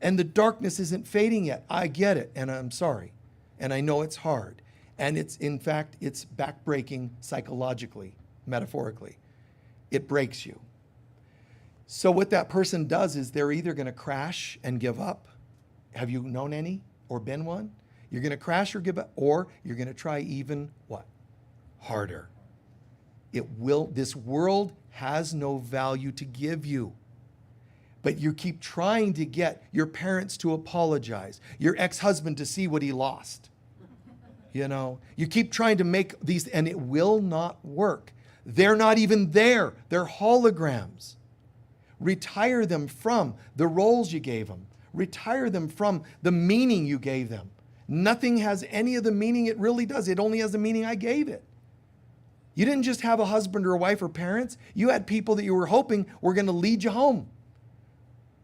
And the darkness isn't fading yet. I get it, and I'm sorry. And I know it's hard. And it's backbreaking psychologically, metaphorically. It breaks you. So what that person does is they're either going to crash and give up. Have you known any or been one? You're going to crash or give up, or you're going to try even what? Harder. This world has no value to give you. But you keep trying to get your parents to apologize, your ex-husband to see what he lost. You keep trying to make these, and it will not work. They're not even there. They're holograms. Retire them from the roles you gave them. Retire them from the meaning you gave them. Nothing has any of the meaning it really does. It only has the meaning I gave it. You didn't just have a husband or a wife or parents. You had people that you were hoping were going to lead you home.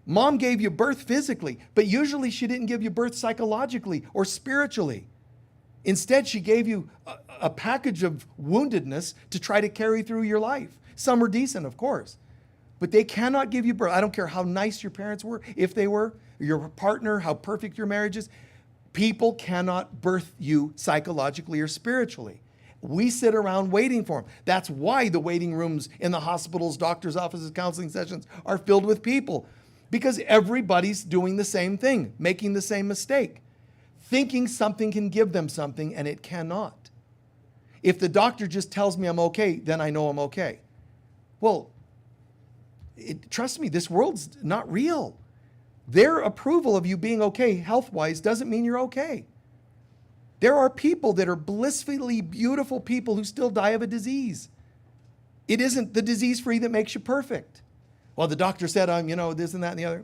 Mom gave you birth physically, but usually she didn't give you birth psychologically or spiritually. Instead, she gave you a package of woundedness to try to carry through your life. Some are decent, of course, but they cannot give you birth. I don't care how nice your parents were, if they were, your partner, how perfect your marriage is. People cannot birth you psychologically or spiritually. We sit around waiting for them. That's why the waiting rooms in the hospitals, doctors' offices, counseling sessions are filled with people. Because everybody's doing the same thing, making the same mistake, thinking something can give them something, and it cannot. If the doctor just tells me I'm okay, then I know I'm okay. Well, trust me, this world's not real. Their approval of you being okay health-wise doesn't mean you're okay. There are people that are blissfully beautiful people who still die of a disease. It isn't the disease-free that makes you perfect. Well, the doctor said I'm, this and that and the other.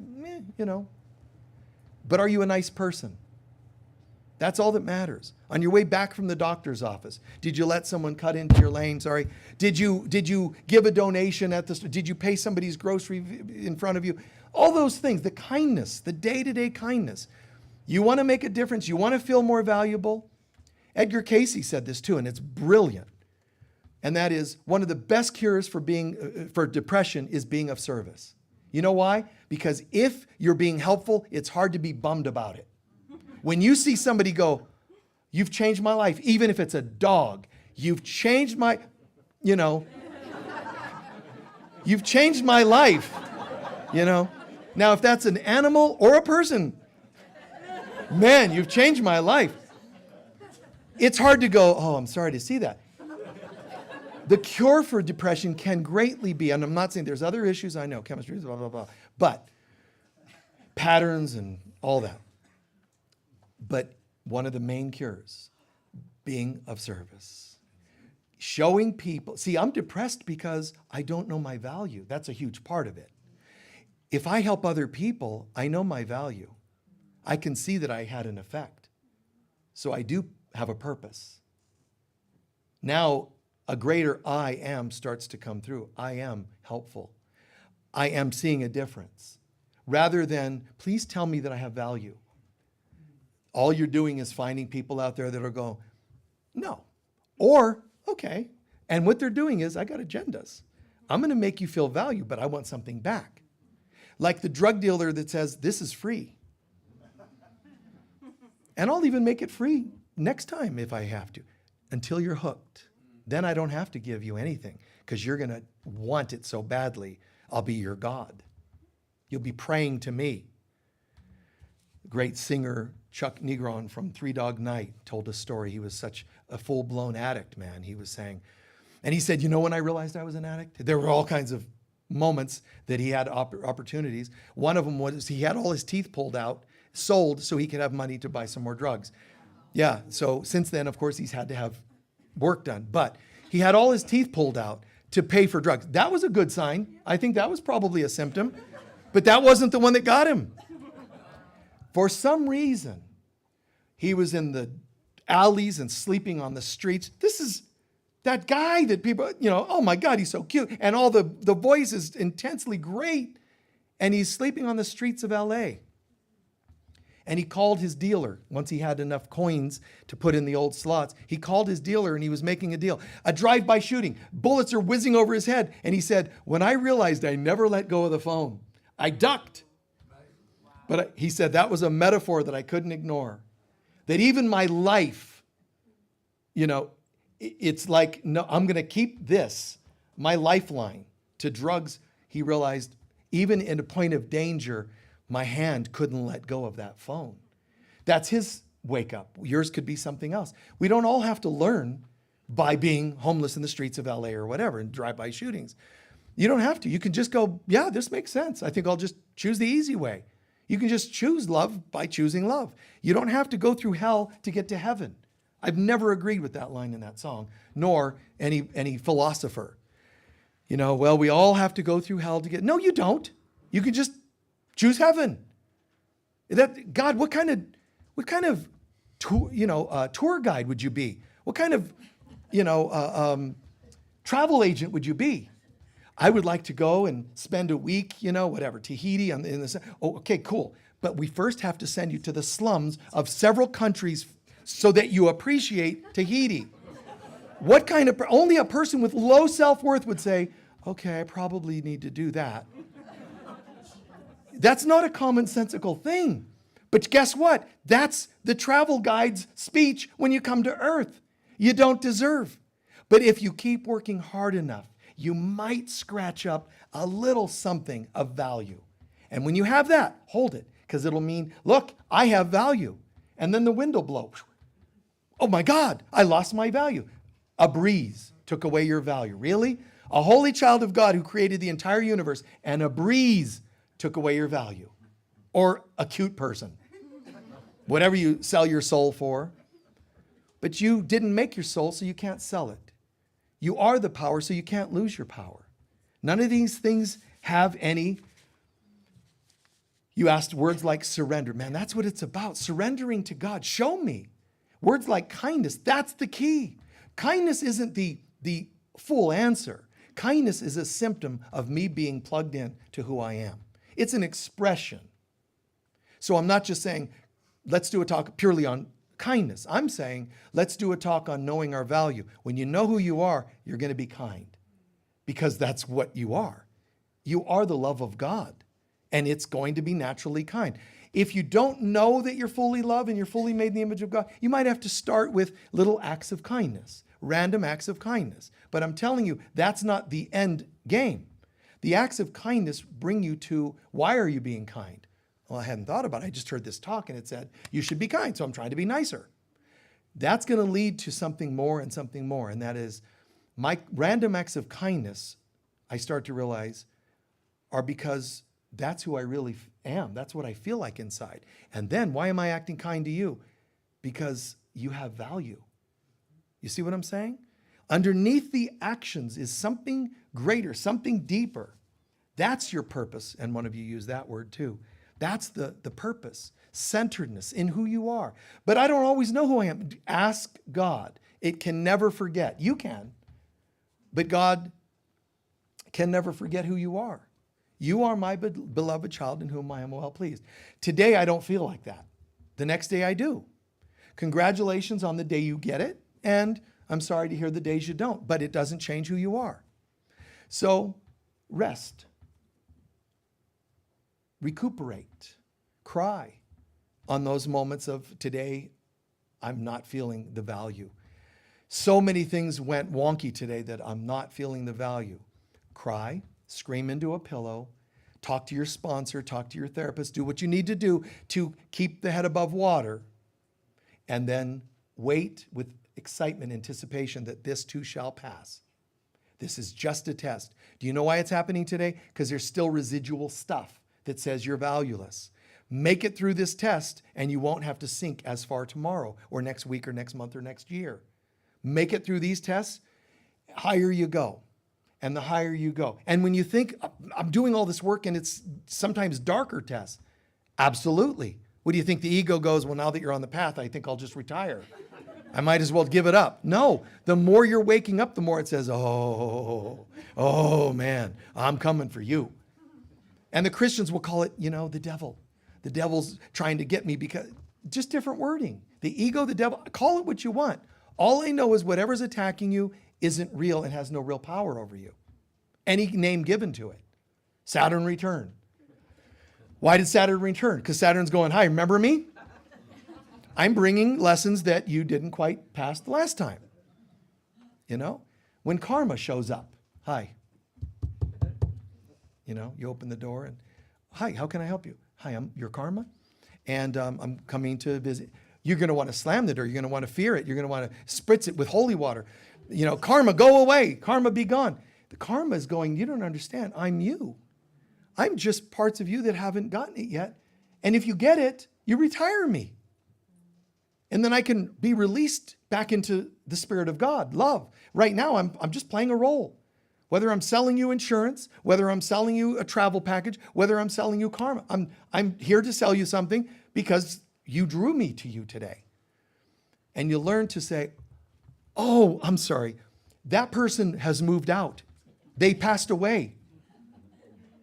But are you a nice person? That's all that matters. On your way back from the doctor's office, did you let someone cut into your lane? Sorry. Did you give a donation at the store? Did you pay somebody's grocery in front of you? All those things, the kindness, the day-to-day kindness. You want to make a difference. You want to feel more valuable. Edgar Cayce said this too, and it's brilliant. And that is one of the best cures for depression is being of service. You know why? Because if you're being helpful, it's hard to be bummed about it. When you see somebody go, you've changed my life, even if it's a dog, you've changed my life, Now, if that's an animal or a person, man, you've changed my life. It's hard to go, oh, I'm sorry to see that. The cure for depression can greatly be, and I'm not saying there's other issues, I know, chemistry, blah, blah, blah, but patterns and all that. But one of the main cures, being of service. Showing people, see, I'm depressed because I don't know my value. That's a huge part of it. If I help other people, I know my value. I can see that I had an effect. So I do have a purpose. Now, a greater I am starts to come through. I am helpful. I am seeing a difference. Rather than, please tell me that I have value. All you're doing is finding people out there that are going, no. Or, okay. And what they're doing is, I got agendas. I'm going to make you feel value, but I want something back. Like the drug dealer that says, this is free. And I'll even make it free next time if I have to, until you're hooked. Then I don't have to give you anything because you're going to want it so badly. I'll be your God. You'll be praying to me. The great singer Chuck Negron from Three Dog Night told a story. He was such a full-blown addict, man. He was saying, and he said, you know when I realized I was an addict? There were all kinds of moments that he had opportunities. One of them was he had all his teeth pulled out, sold so he could have money to buy some more drugs. Yeah, so since then, of course, he's had to have work done. But he had all his teeth pulled out to pay for drugs. That was a good sign. I think that was probably a symptom. But that wasn't the one that got him. For some reason, he was in the alleys and sleeping on the streets. This is that guy that people, oh my God, he's so cute. And all the voice is intensely great. And he's sleeping on the streets of LA. And he called his dealer, once he had enough coins to put in the old slots, he called his dealer and he was making a deal. A drive-by shooting. Bullets are whizzing over his head. And he said, when I realized I never let go of the phone, I ducked. But he said that was a metaphor that I couldn't ignore. That even my life, it's like, no, I'm going to keep this, my lifeline to drugs. He realized even in a point of danger, my hand couldn't let go of that phone. That's his wake up. Yours could be something else. We don't all have to learn by being homeless in the streets of LA or whatever and drive-by shootings. You don't have to. You can just go, yeah, this makes sense. I think I'll just choose the easy way. You can just choose love by choosing love. You don't have to go through hell to get to heaven. I've never agreed with that line in that song, nor any philosopher. Well, we all have to go through hell to get, no, you don't. You can just choose heaven. God, what kind of tour guide would you be? What kind of, travel agent would you be? I would like to go and spend a week, Tahiti in the. Oh, okay, cool. But we first have to send you to the slums of several countries so that you appreciate Tahiti. What kind of, only a person with low self-worth would say, okay, I probably need to do that. That's not a commonsensical thing. But guess what? That's the travel guide's speech when you come to Earth. You don't deserve. But if you keep working hard enough, you might scratch up a little something of value. And when you have that, hold it, because it'll mean, look, I have value. And then the wind will blow. Oh my God, I lost my value. A breeze took away your value. Really? A holy child of God who created the entire universe, and a breeze took away your value. Or a cute person. Whatever you sell your soul for. But you didn't make your soul, so you can't sell it. You are the power, so you can't lose your power. None of these things have any. You asked words like surrender. Man, that's what it's about. Surrendering to God. Show me. Words like kindness, that's the key. Kindness isn't the full answer. Kindness is a symptom of me being plugged in to who I am. It's an expression. So I'm not just saying, let's do a talk purely on kindness. I'm saying, let's do a talk on knowing our value. When you know who you are, you're going to be kind because that's what you are. You are the love of God, and it's going to be naturally kind. If you don't know that you're fully loved and you're fully made in the image of God, you might have to start with little acts of kindness, random acts of kindness. But I'm telling you, that's not the end game. The acts of kindness bring you to, why are you being kind? Well, I hadn't thought about it. I just heard this talk and it said, you should be kind, so I'm trying to be nicer. that's going to lead to something more and something more. And that is my random acts of kindness, I start to realize, are because that's who I really am. That's what I feel like inside. And then why am I acting kind to you? Because you have value. You see what I'm saying? Underneath the actions is something greater, something deeper. That's your purpose. And one of you used that word too. That's the purpose, centeredness in who you are. But I don't always know who I am. Ask God. It can never forget. You can, but God can never forget who you are. You are my beloved child in whom I am well pleased. Today, I don't feel like that. The next day, I do. Congratulations on the day you get it. And I'm sorry to hear the days you don't, but it doesn't change who you are. So rest, recuperate, cry on those moments of today, I'm not feeling the value. So many things went wonky today that I'm not feeling the value. Cry, scream into a pillow, talk to your sponsor, talk to your therapist, do what you need to do to keep the head above water, and then wait with excitement, anticipation that this too shall pass. This is just a test. Do you know why it's happening today? Because there's still residual stuff that says you're valueless. Make it through this test and you won't have to sink as far tomorrow or next week or next month or next year. Make it through these tests, higher you go. And the higher you go. And when you think, I'm doing all this work and it's sometimes darker tests, absolutely. What do you think the ego goes, well, now that you're on the path, I think I'll just retire. I might as well give it up. No, the more you're waking up, the more it says, oh man, I'm coming for you. And the Christians will call it, the devil. The devil's trying to get me because, just different wording. The ego, the devil, call it what you want. All I know is whatever's attacking you isn't real and has no real power over you. Any name given to it. Saturn return. Why did Saturn return? Because Saturn's going, hi, remember me? I'm bringing lessons that you didn't quite pass the last time. When karma shows up, hi. You open the door and, hi, how can I help you? Hi, I'm your karma, and I'm coming to visit. You're going to want to slam the door. You're going to want to fear it. You're going to want to spritz it with holy water. Karma, go away. Karma, be gone. The karma is going, you don't understand. I'm you. I'm just parts of you that haven't gotten it yet. And if you get it, you retire me. And then I can be released back into the Spirit of God, love. Right now, I'm just playing a role. Whether I'm selling you insurance, whether I'm selling you a travel package, whether I'm selling you karma. I'm here to sell you something because you drew me to you today. And you learn to say, oh, I'm sorry. That person has moved out. They passed away.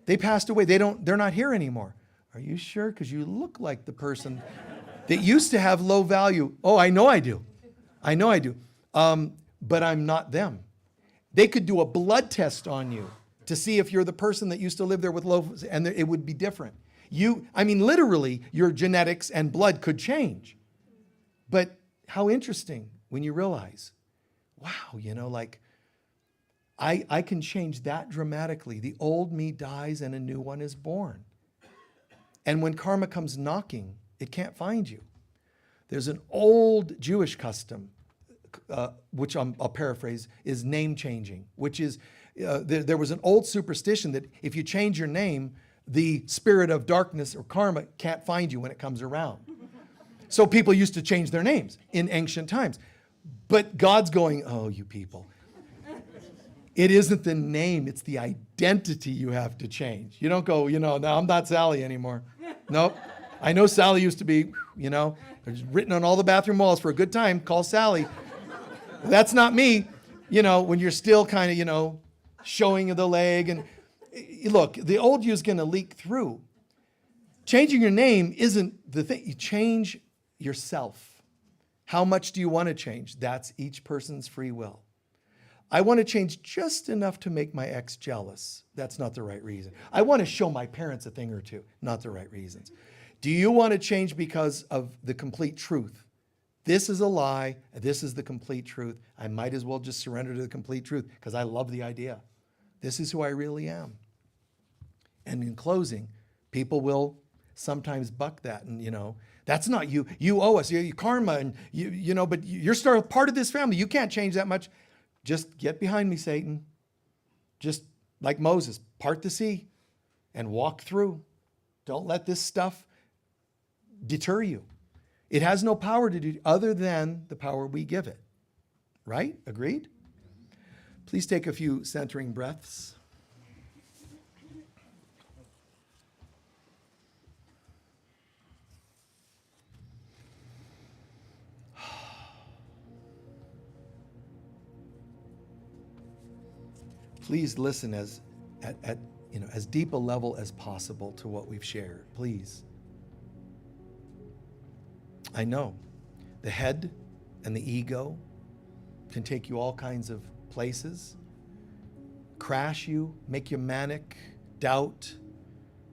They're not here anymore. Are you sure? Because you look like the person that used to have low value. Oh, I know I do. But I'm not them. They could do a blood test on you to see if you're the person that used to live there with low, and it would be different. Literally, your genetics and blood could change. But how interesting when you realize, wow, I can change that dramatically. The old me dies and a new one is born. And when karma comes knocking, it can't find you. There's an old Jewish custom, which I'll paraphrase, is name changing, which is, there was an old superstition that if you change your name, the spirit of darkness or karma can't find you when it comes around. So people used to change their names in ancient times. But God's going, oh, you people. It isn't the name, it's the identity you have to change. You don't go, no, I'm not Sally anymore. Nope. I know Sally used to be, there's written on all the bathroom walls for a good time, call Sally. That's not me, when you're still kind of, showing the leg. And look, the old you is going to leak through. Changing your name isn't the thing. You change yourself. How much do you want to change? That's each person's free will. I want to change just enough to make my ex jealous. That's not the right reason. I want to show my parents a thing or two. Not the right reasons. Do you want to change because of the complete truth? This is a lie. This is the complete truth. I might as well just surrender to the complete truth because I love the idea. This is who I really am. And in closing, people will sometimes buck that. And, that's not you. You owe us. You karma. And, but you're still part of this family. You can't change that much. Just get behind me, Satan. Just like Moses, part the sea and walk through. Don't let this stuff deter you. It has no power to do other than the power we give it. Right? Agreed? Please take a few centering breaths. Please listen as deep a level as possible to what we've shared. Please. I know the head and the ego can take you all kinds of places, crash you, make you manic, doubt,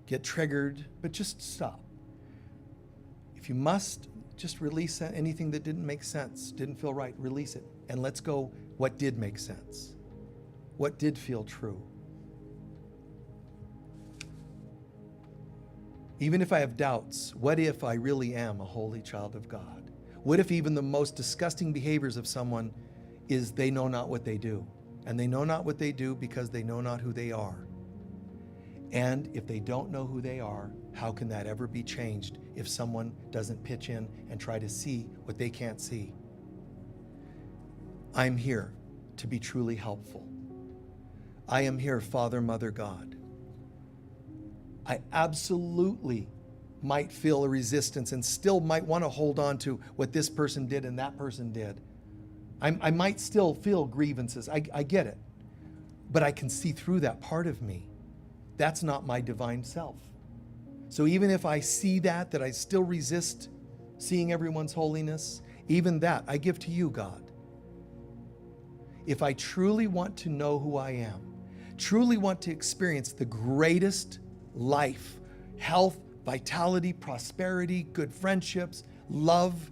get triggered, but just stop. If you must, just release anything that didn't make sense, didn't feel right, release it. And let's go what did make sense, what did feel true. Even if I have doubts, what if I really am a holy child of God? What if even the most disgusting behaviors of someone is they know not what they do? And they know not what they do because they know not who they are. And if they don't know who they are, how can that ever be changed if someone doesn't pitch in and try to see what they can't see? I'm here to be truly helpful. I am here, Father, Mother, God. I absolutely might feel a resistance and still might want to hold on to what this person did and that person did. I might still feel grievances. I get it. But I can see through that part of me. That's not my divine self. So even if I see that I still resist seeing everyone's holiness, even that I give to you, God. If I truly want to know who I am, truly want to experience the greatest life, health, vitality, prosperity, good friendships, love,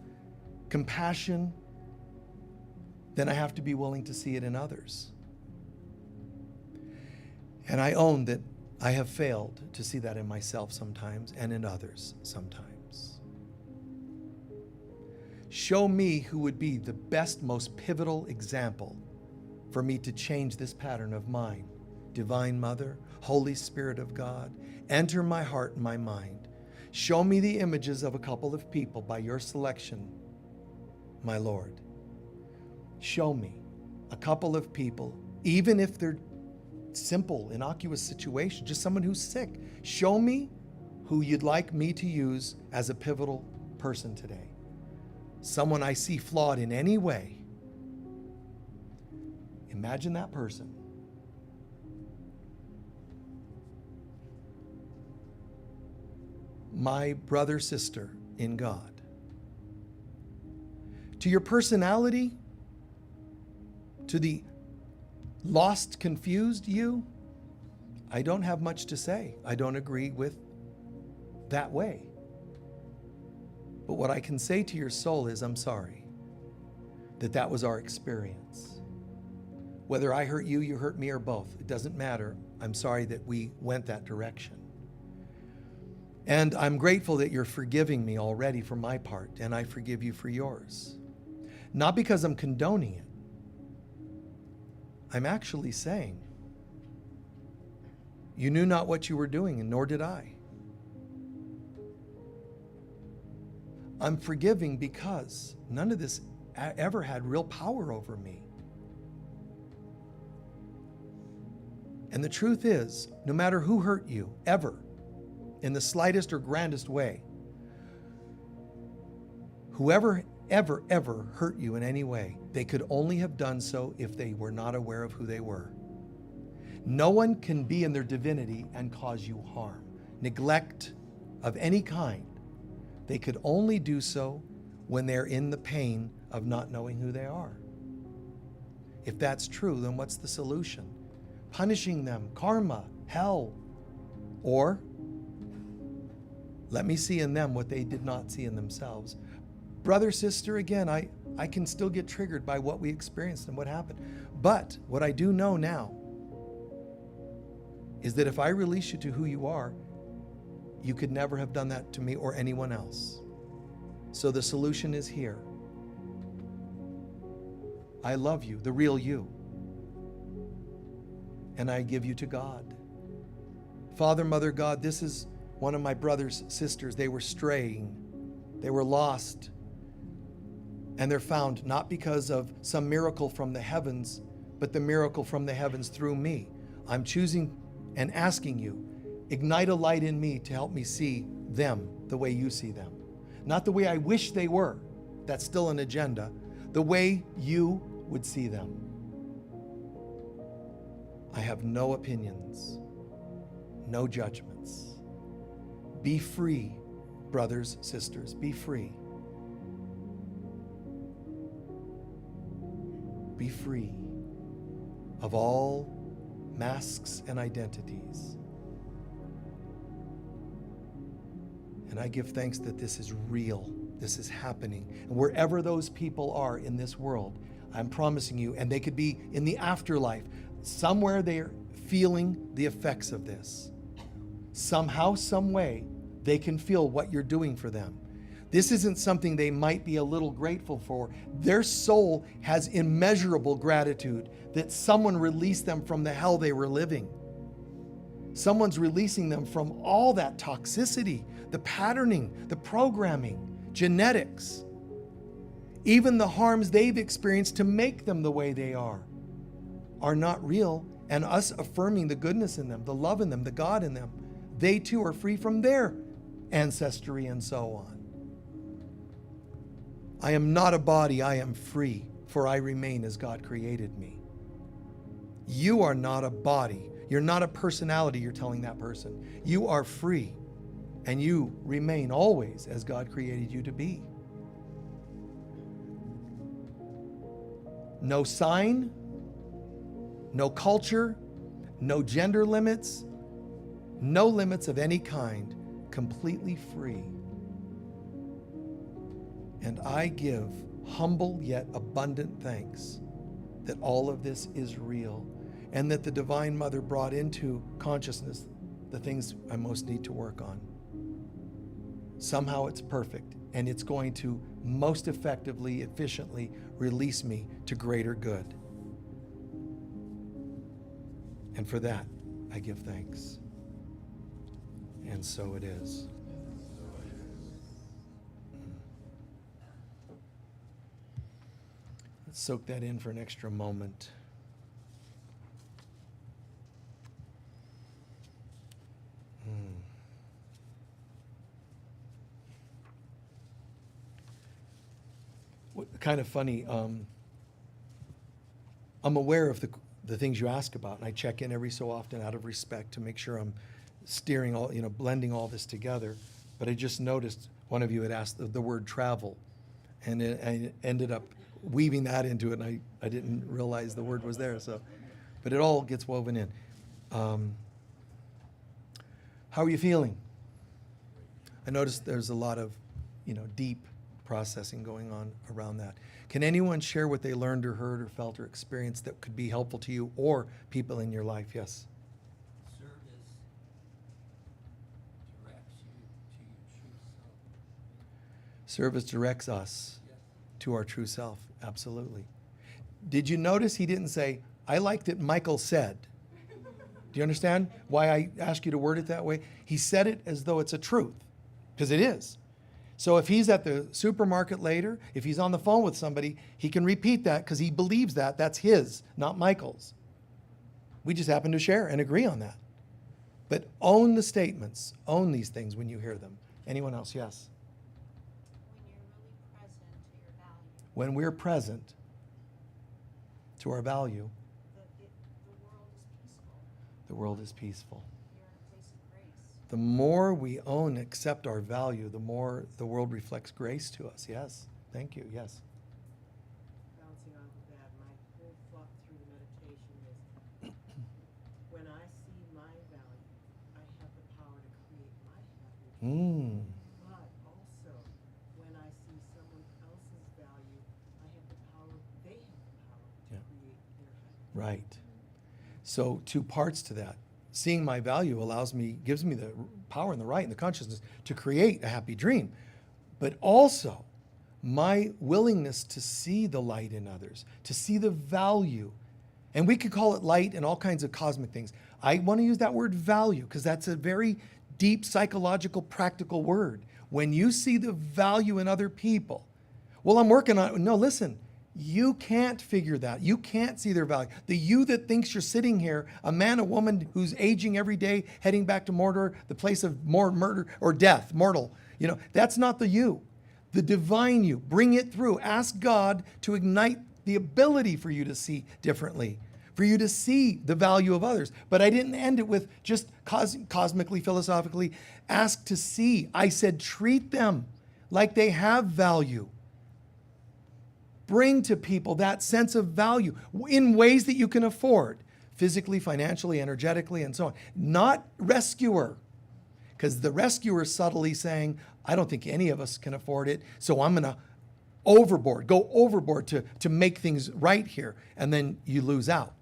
compassion, then I have to be willing to see it in others. And I own that I have failed to see that in myself sometimes and in others sometimes. Show me who would be the best, most pivotal example for me to change this pattern of mine. Divine Mother, Holy Spirit of God, enter my heart and my mind. Show me the images of a couple of people by your selection, my Lord. Show me a couple of people, even if they're simple, innocuous situations, just someone who's sick. Show me who you'd like me to use as a pivotal person today. Someone I see flawed in any way. Imagine that person. My brother, sister in God. To your personality, to the lost, confused you, I don't have much to say. I don't agree with that way. But what I can say to your soul is, I'm sorry that was our experience. Whether I hurt you, you hurt me, or both, it doesn't matter. I'm sorry that we went that direction. And I'm grateful that you're forgiving me already for my part, and I forgive you for yours. Not because I'm condoning it. I'm actually saying, you knew not what you were doing, and nor did I. I'm forgiving because none of this ever had real power over me. And the truth is, no matter who hurt you, ever, in the slightest or grandest way, whoever ever hurt you in any way, they could only have done so if they were not aware of who they were. No one can be in their divinity and cause you harm, neglect of any kind. They could only do so when they're in the pain of not knowing who they are. If that's true, then what's the solution? Punishing them, karma, hell, or let me see in them what they did not see in themselves. Brother, sister, again, I can still get triggered by what we experienced and what happened. But what I do know now is that if I release you to who you are, you could never have done that to me or anyone else. So the solution is here. I love you, the real you. And I give you to God. Father, Mother, God, this is one of my brothers, sisters. They were straying. They were lost. And they're found not because of some miracle from the heavens, but the miracle from the heavens through me. I'm choosing and asking you, ignite a light in me to help me see them the way you see them. Not the way I wish they were. That's still an agenda. The way you would see them. I have no opinions, no judgments. Be free, brothers, sisters, be free. Be free of all masks and identities. And I give thanks that this is real. This is happening. And wherever those people are in this world, I'm promising you, and they could be in the afterlife, somewhere they're feeling the effects of this. Somehow, some way, they can feel what you're doing for them. This isn't something they might be a little grateful for. Their soul has immeasurable gratitude that someone released them from the hell they were living. Someone's releasing them from all that toxicity, the patterning, the programming, genetics, even the harms they've experienced to make them the way they are not real. And us affirming the goodness in them, the love in them, the God in them, they too are free from their ancestry and so on. I am not a body, I am free, for I remain as God created me. You are not a body. You're not a personality, you're telling that person. You are free, and you remain always as God created you to be. No sign, no culture, no gender limits, no limits of any kind, completely free. And I give humble yet abundant thanks that all of this is real and that the Divine Mother brought into consciousness the things I most need to work on. Somehow it's perfect, and it's going to most effectively, efficiently release me to greater good. And for that, I give thanks. And so it is. Let's soak that in for an extra moment. Kind of funny. I'm aware of the things you ask about, and I check in every so often out of respect to make sure I'm steering all, blending all this together. But I just noticed one of you had asked the word travel, and I ended up weaving that into it, and I didn't realize the word was there. So, but it all gets woven in. How are you feeling? I noticed there's a lot of, deep processing going on around that. Can anyone share what they learned or heard or felt or experienced that could be helpful to you or people in your life? Yes. Service directs you to your true self. Service directs us Yes. to our true self. Absolutely. Did you notice he didn't say, I liked it Michael said? Do you understand why I ask you to word it that way? He said it as though it's a truth, because it is. So if he's at the supermarket later, if he's on the phone with somebody, he can repeat that because he believes that. That's his, not Michael's. We just happen to share and agree on that. But own the statements. Own these things when you hear them. Anyone else? Yes. When you're really present to your value, When we're present to our value, the world is peaceful. the world is peaceful. You're in a place of grace. The more we own and accept our value, the more the world reflects grace to us. Yes. Thank you. Yes. Bouncing off of that, my whole thought through the meditation is when I see my value, I have the power to create my happiness. But also, when I see someone else's value, I have the power, they have the power to Yeah. create their happiness. Right. So two parts to that. seeing my value gives me the power and the right and the consciousness to create a happy dream. But also my willingness to see the light in others, to see the value. And we could call it light and all kinds of cosmic things. I want to use that word value because that's a very deep psychological, practical word. When you see the value in other people, well, I'm working on it. No, listen, you can't figure that. You can't see their value. The you that thinks you're sitting here, a man, a woman who's aging every day, heading back to Mordor, the place of more murder or death, mortal, that's not the you. The divine you. Bring it through. Ask God to ignite the ability for you to see differently, for you to see the value of others. But I didn't end it with just cosmically, philosophically, ask to see. I said treat them like they have value. Bring to people that sense of value in ways that you can afford, physically, financially, energetically, and so on. Not rescuer, because the rescuer is subtly saying, I don't think any of us can afford it, so I'm going to go overboard to make things right here, and then you lose out.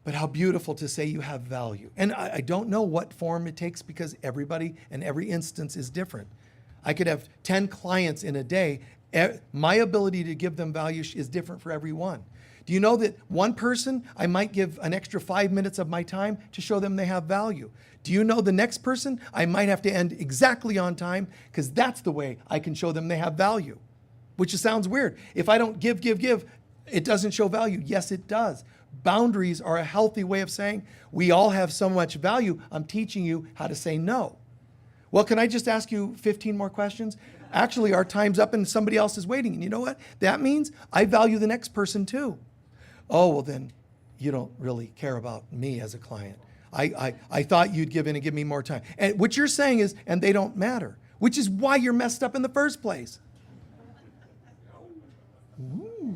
But how beautiful to say you have value. And I don't know what form it takes because everybody and every instance is different. I could have 10 clients in a day. My ability to give them value is different for every one. Do you know that one person, I might give an extra 5 minutes of my time to show them they have value? Do you know the next person, I might have to end exactly on time because that's the way I can show them they have value, which sounds weird. If I don't give, it doesn't show value. Yes, it does. Boundaries are a healthy way of saying we all have so much value. I'm teaching you how to say no. Well, can I just ask you 15 more questions? Actually, our time's up and somebody else is waiting. And you know what? That means I value the next person too. Oh, well then you don't really care about me as a client. I thought you'd give in and give me more time. And what you're saying is, and they don't matter, which is why you're messed up in the first place. Ooh.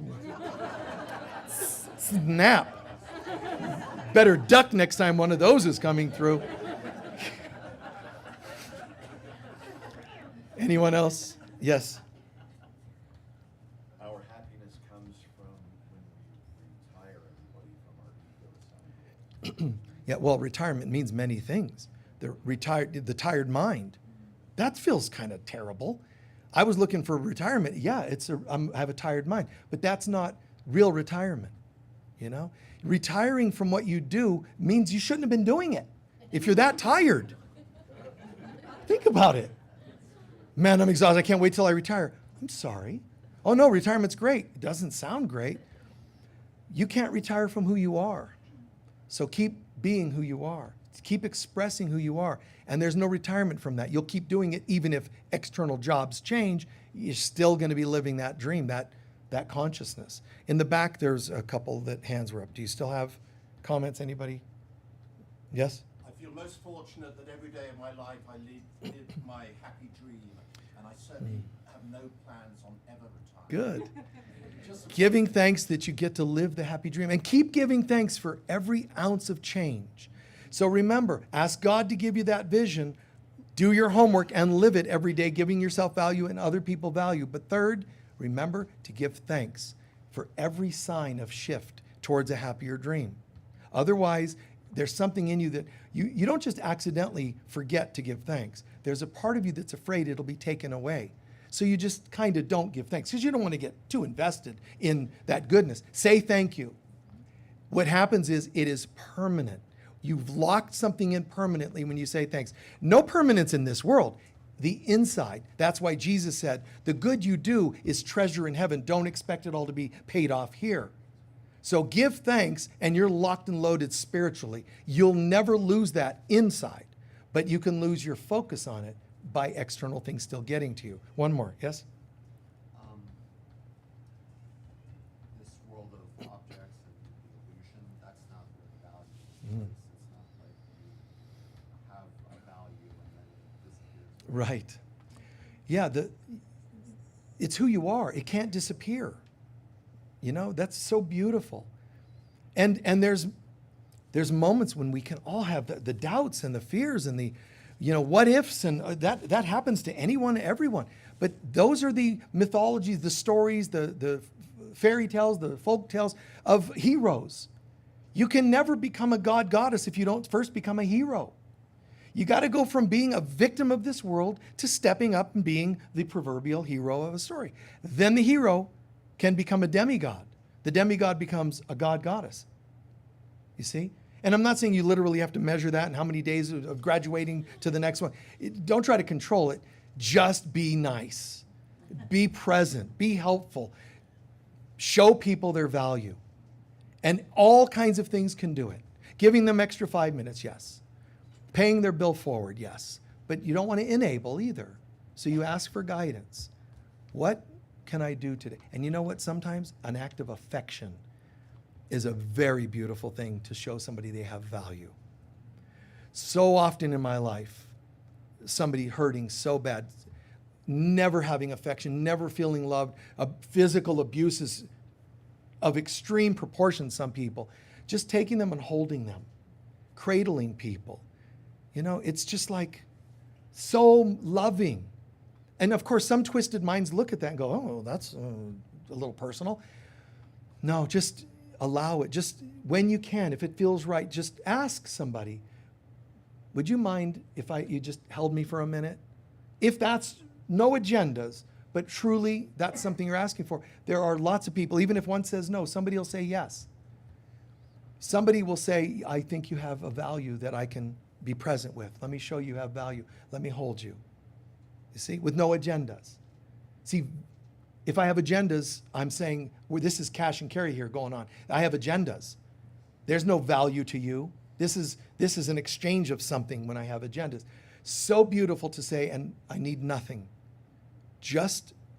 Snap. Better duck next time one of those is coming through. Anyone else? Yes. Our happiness comes from when we retire everybody from our ego side. Yeah, well, retirement means many things. The tired mind. That feels kind of terrible. I was looking for retirement. Yeah, I have a tired mind, but that's not real retirement. Retiring from what you do means you shouldn't have been doing it if you're that tired. Think about it. Man, I'm exhausted. I can't wait till I retire. I'm sorry. Oh no, retirement's great. It doesn't sound great. You can't retire from who you are. So keep being who you are. Keep expressing who you are. And there's no retirement from that. You'll keep doing it even if external jobs change. You're still going to be living that dream, that consciousness. In the back, there's a couple that hands were up. Do you still have comments? Anybody? Yes? I feel most fortunate that every day of my life I live my happy dream, and I certainly have no plans on ever retiring. Good. Giving thanks that you get to live the happy dream. And keep giving thanks for every ounce of change. So remember, ask God to give you that vision. Do your homework and live it every day, giving yourself value and other people value. But third, remember to give thanks for every sign of shift towards a happier dream. Otherwise, there's something in you that you don't just accidentally forget to give thanks. There's a part of you that's afraid it'll be taken away. So you just kind of don't give thanks because you don't want to get too invested in that goodness. Say thank you. What happens is it is permanent. You've locked something in permanently when you say thanks. No permanence in this world. The inside. That's why Jesus said, the good you do is treasure in heaven. Don't expect it all to be paid off here. So give thanks and you're locked and loaded spiritually. You'll never lose that inside, but you can lose your focus on it by external things still getting to you. One more, yes? This world of objects and the illusion, that's not where the value is. It's not like you have a value and then it disappears. Right. Yeah, it's who you are. It can't disappear. That's so beautiful. And there's moments when we can all have the doubts and the fears and the what ifs, and that happens to anyone, everyone. But those are the mythologies, the stories, the fairy tales, the folk tales of heroes. You can never become a god goddess if you don't first become a hero. You got to go from being a victim of this world to stepping up and being the proverbial hero of a story. Then the hero can become a demigod. The demigod becomes a god goddess. You see? And I'm not saying you literally have to measure that and how many days of graduating to the next one. Don't try to control it. Just be nice. Be present. Be helpful. Show people their value. And all kinds of things can do it. Giving them extra 5 minutes, yes. Paying their bill forward, yes. But you don't want to enable either. So you ask for guidance. What can I do today? And you know what? Sometimes an act of affection is a very beautiful thing to show somebody they have value. So often in my life, somebody hurting so bad, never having affection, never feeling loved, physical abuses of extreme proportions, some people, just taking them and holding them, cradling people. You know, it's just like so loving. And of course, some twisted minds look at that and go, oh, that's a little personal. No, just allow it. Just when you can, if it feels right, just ask somebody, would you mind if you just held me for a minute? If that's no agendas, but truly that's something you're asking for. There are lots of people, even if one says no, somebody will say yes. Somebody will say, I think you have a value that I can be present with. Let me show you have value. Let me hold you. You see, with no agendas. See, if I have agendas, I'm saying, well, this is cash and carry here going on. I have agendas. There's no value to you. This is an exchange of something when I have agendas. So beautiful to say, and I need nothing.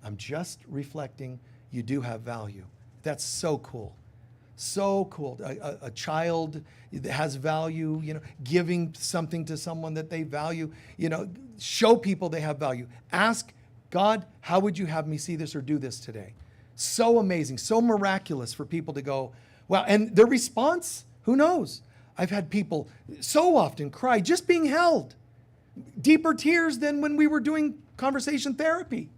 I'm just reflecting you do have value. That's so cool. So cool. A child that has value, you know, giving something to someone that they value, you know, show people they have value. Ask God, how would you have me see this or do this today? So amazing, so miraculous for people to go, wow. And their response, who knows? I've had people so often cry just being held. Deeper tears than when we were doing conversation therapy.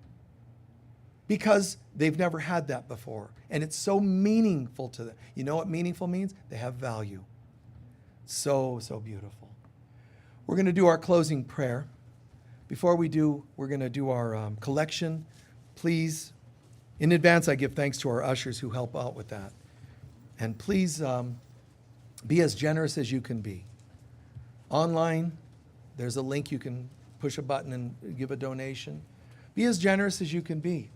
Because they've never had that before. And it's so meaningful to them. You know what meaningful means? They have value. So, so beautiful. We're going to do our closing prayer. Before we do, we're going to do our collection. Please, in advance, I give thanks to our ushers who help out with that. And please be as generous as you can be. Online, there's a link you can push a button and give a donation. Be as generous as you can be.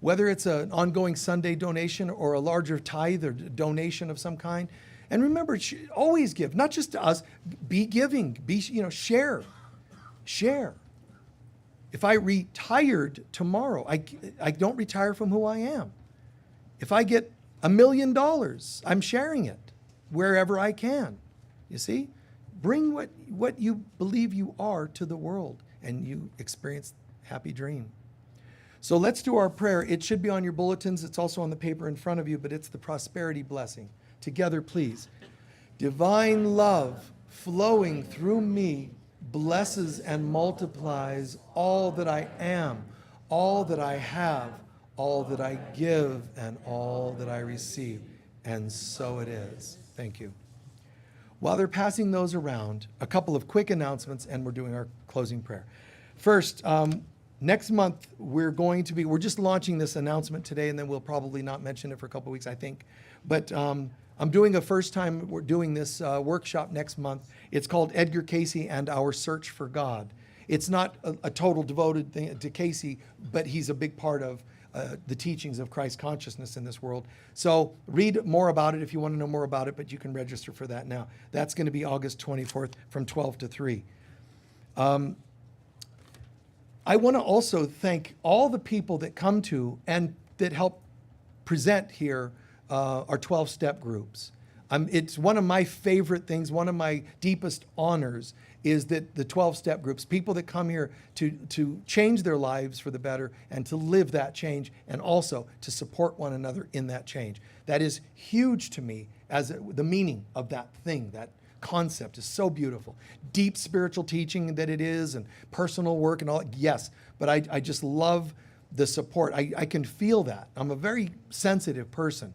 Whether it's an ongoing Sunday donation or a larger tithe or donation of some kind. And remember, always give, not just to us, be giving, share. Share. If I retired tomorrow, I don't retire from who I am. If I get $1 million, I'm sharing it wherever I can. You see? Bring what you believe you are to the world and you experience happy dream. So let's do our prayer. It should be on your bulletins. It's also on the paper in front of you, but it's the prosperity blessing. Together, please. Divine love flowing through me blesses and multiplies all that I am, all that I have, all that I give, and all that I receive. And so it is. Thank you. While they're passing those around, a couple of quick announcements, and we're doing our closing prayer. First, next month, we're just launching this announcement today, and then we'll probably not mention it for a couple of weeks, I think. But I'm doing we're doing this workshop next month. It's called Edgar Casey and Our Search for God. It's not a total devoted thing to Casey, but he's a big part of the teachings of Christ consciousness in this world. So read more about it if you want to know more about it, but you can register for that now. That's going to be August 24th from 12 to 3. I want to also thank all the people that come to and that help present here our 12-step groups. It's one of my favorite things, one of my deepest honors is that the 12-step groups, people that come here to change their lives for the better and to live that change and also to support one another in that change. That is huge to me as the meaning of that thing, that concept is so beautiful. Deep spiritual teaching that it is and personal work and all, yes, but I just love the support. I can feel that. I'm a very sensitive person.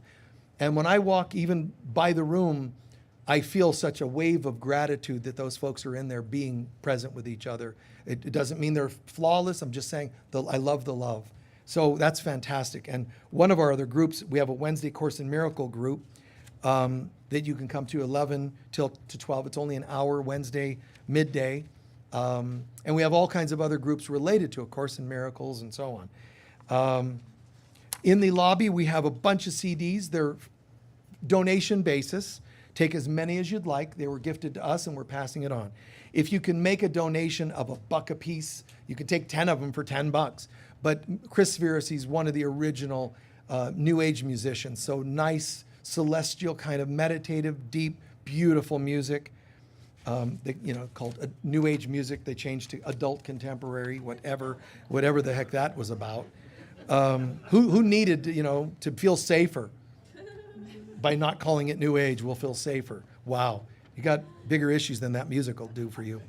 And when I walk even by the room, I feel such a wave of gratitude that those folks are in there being present with each other. It doesn't mean they're flawless. I'm just saying I love the love. So that's fantastic. And one of our other groups, we have a Wednesday Course in Miracle group that you can come to 11 till to 12. It's only an hour Wednesday midday. And we have all kinds of other groups related to A Course in Miracles and so on. In the lobby, we have a bunch of CDs. They're donation basis. Take as many as you'd like. They were gifted to us and we're passing it on. If you can make a donation of $1 a piece, you can take 10 of them for $10. But Chris Svirasi is one of the original New Age musicians. So nice, celestial, kind of meditative, deep, beautiful music. Called New Age music. They changed to adult contemporary, whatever the heck that was about. Who needed, to feel safer by not calling it New Age? We'll feel safer. Wow, you got bigger issues than that music will do for you.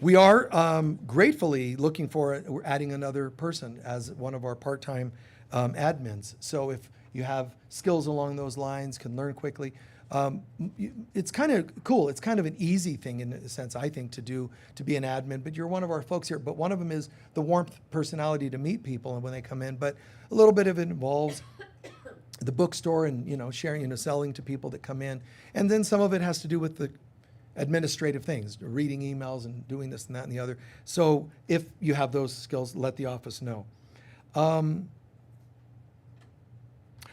We are gratefully looking for we're adding another person as one of our part-time admins. So if you have skills along those lines, can learn quickly. It's kind of cool. It's kind of an easy thing in a sense, I think, to be an admin, but you're one of our folks here. But one of them is the warmth personality to meet people and when they come in. But a little bit of it involves the bookstore and, sharing, selling to people that come in. And then some of it has to do with the administrative things, reading emails and doing this and that and the other. So if you have those skills, let the office know.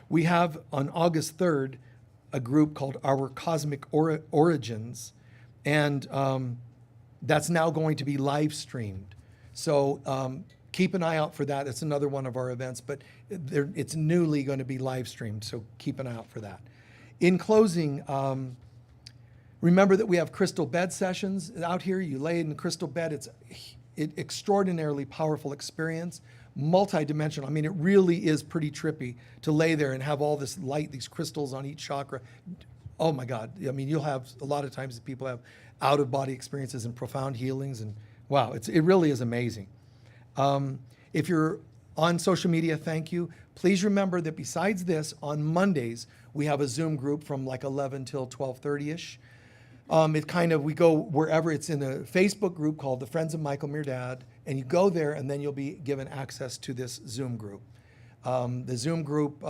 We have on August 3rd, a group called Our Cosmic Origins, and that's now going to be live streamed. So keep an eye out for that. It's another one of our events, but it's newly going to be live streamed, so keep an eye out for that. In closing, remember that we have crystal bed sessions out here. You lay in the crystal bed. It's an extraordinarily powerful experience. Multi-dimensional. I mean, it really is pretty trippy to lay there and have all this light, these crystals on each chakra. Oh my God. I mean, you'll have a lot of times that people have out-of-body experiences and profound healings, and wow, it really is amazing. If you're on social media, thank you. Please remember that besides this, on Mondays, we have a Zoom group from like 11 till 12:30-ish. We go wherever. It's in a Facebook group called the Friends of Michael Mirdad, and you go there and then you'll be given access to this Zoom group. The Zoom group,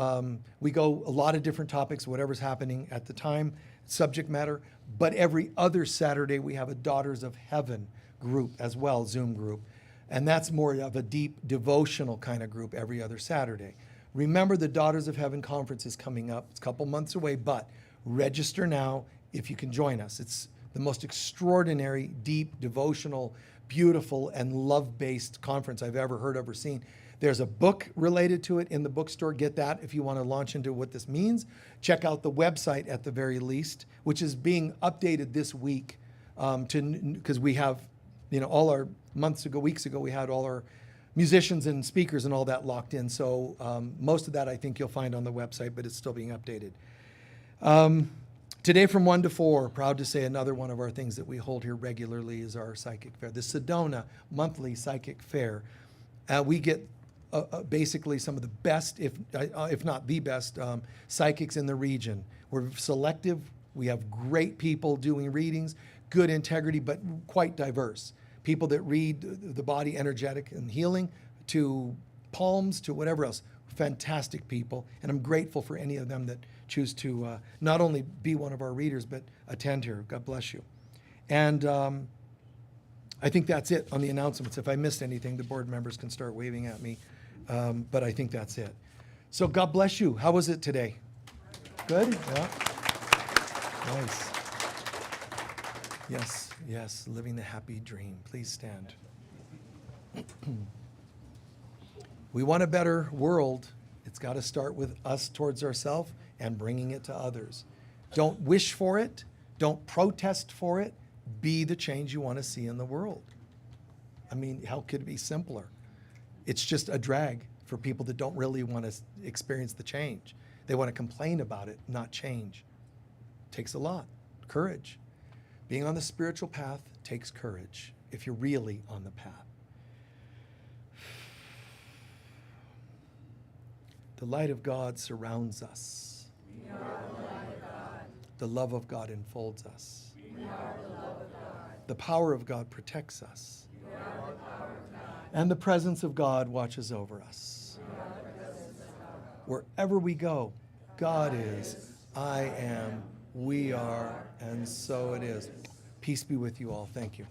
we go a lot of different topics, whatever's happening at the time, subject matter, but every other Saturday we have a Daughters of Heaven group as well, Zoom group. And that's more of a deep devotional kind of group every other Saturday. Remember, the Daughters of Heaven conference is coming up. It's a couple months away, but register now if you can join us. It's the most extraordinary, deep, devotional, beautiful, and love-based conference I've ever heard of or seen. There's a book related to it in the bookstore. Get that if you want to launch into what this means. Check out the website at the very least, which is being updated this week because we have, all our weeks ago, we had all our musicians and speakers and all that locked in. So most of that I think you'll find on the website, but it's still being updated. Today from 1 to 4, proud to say another one of our things that we hold here regularly is our psychic fair, the Sedona monthly psychic fair. We get basically some of the best, if not the best, psychics in the region. We're selective. We have great people doing readings, good integrity, but quite diverse. People that read the body energetic and healing to palms to whatever else. Fantastic people, and I'm grateful for any of them that choose to not only be one of our readers, but attend here. God bless you. And I think that's it on the announcements. If I missed anything, the board members can start waving at me, but I think that's it. So God bless you. How was it today? Good? Yeah. Nice. Yes, living the happy dream. Please stand. We want a better world. It's got to start with us towards ourselves and bringing it to others. Don't wish for it. Don't protest for it. Be the change you want to see in the world. I mean, how could it be simpler? It's just a drag for people that don't really want to experience the change. They want to complain about it, not change. It takes a lot. Courage. Being on the spiritual path takes courage if you're really on the path. The light of God surrounds us. We are the light of God. The love of God enfolds us. The power of God protects us. And the presence of God watches over us. Wherever we go, God is, I am, we are, and so it is. Peace be with you all. Thank you.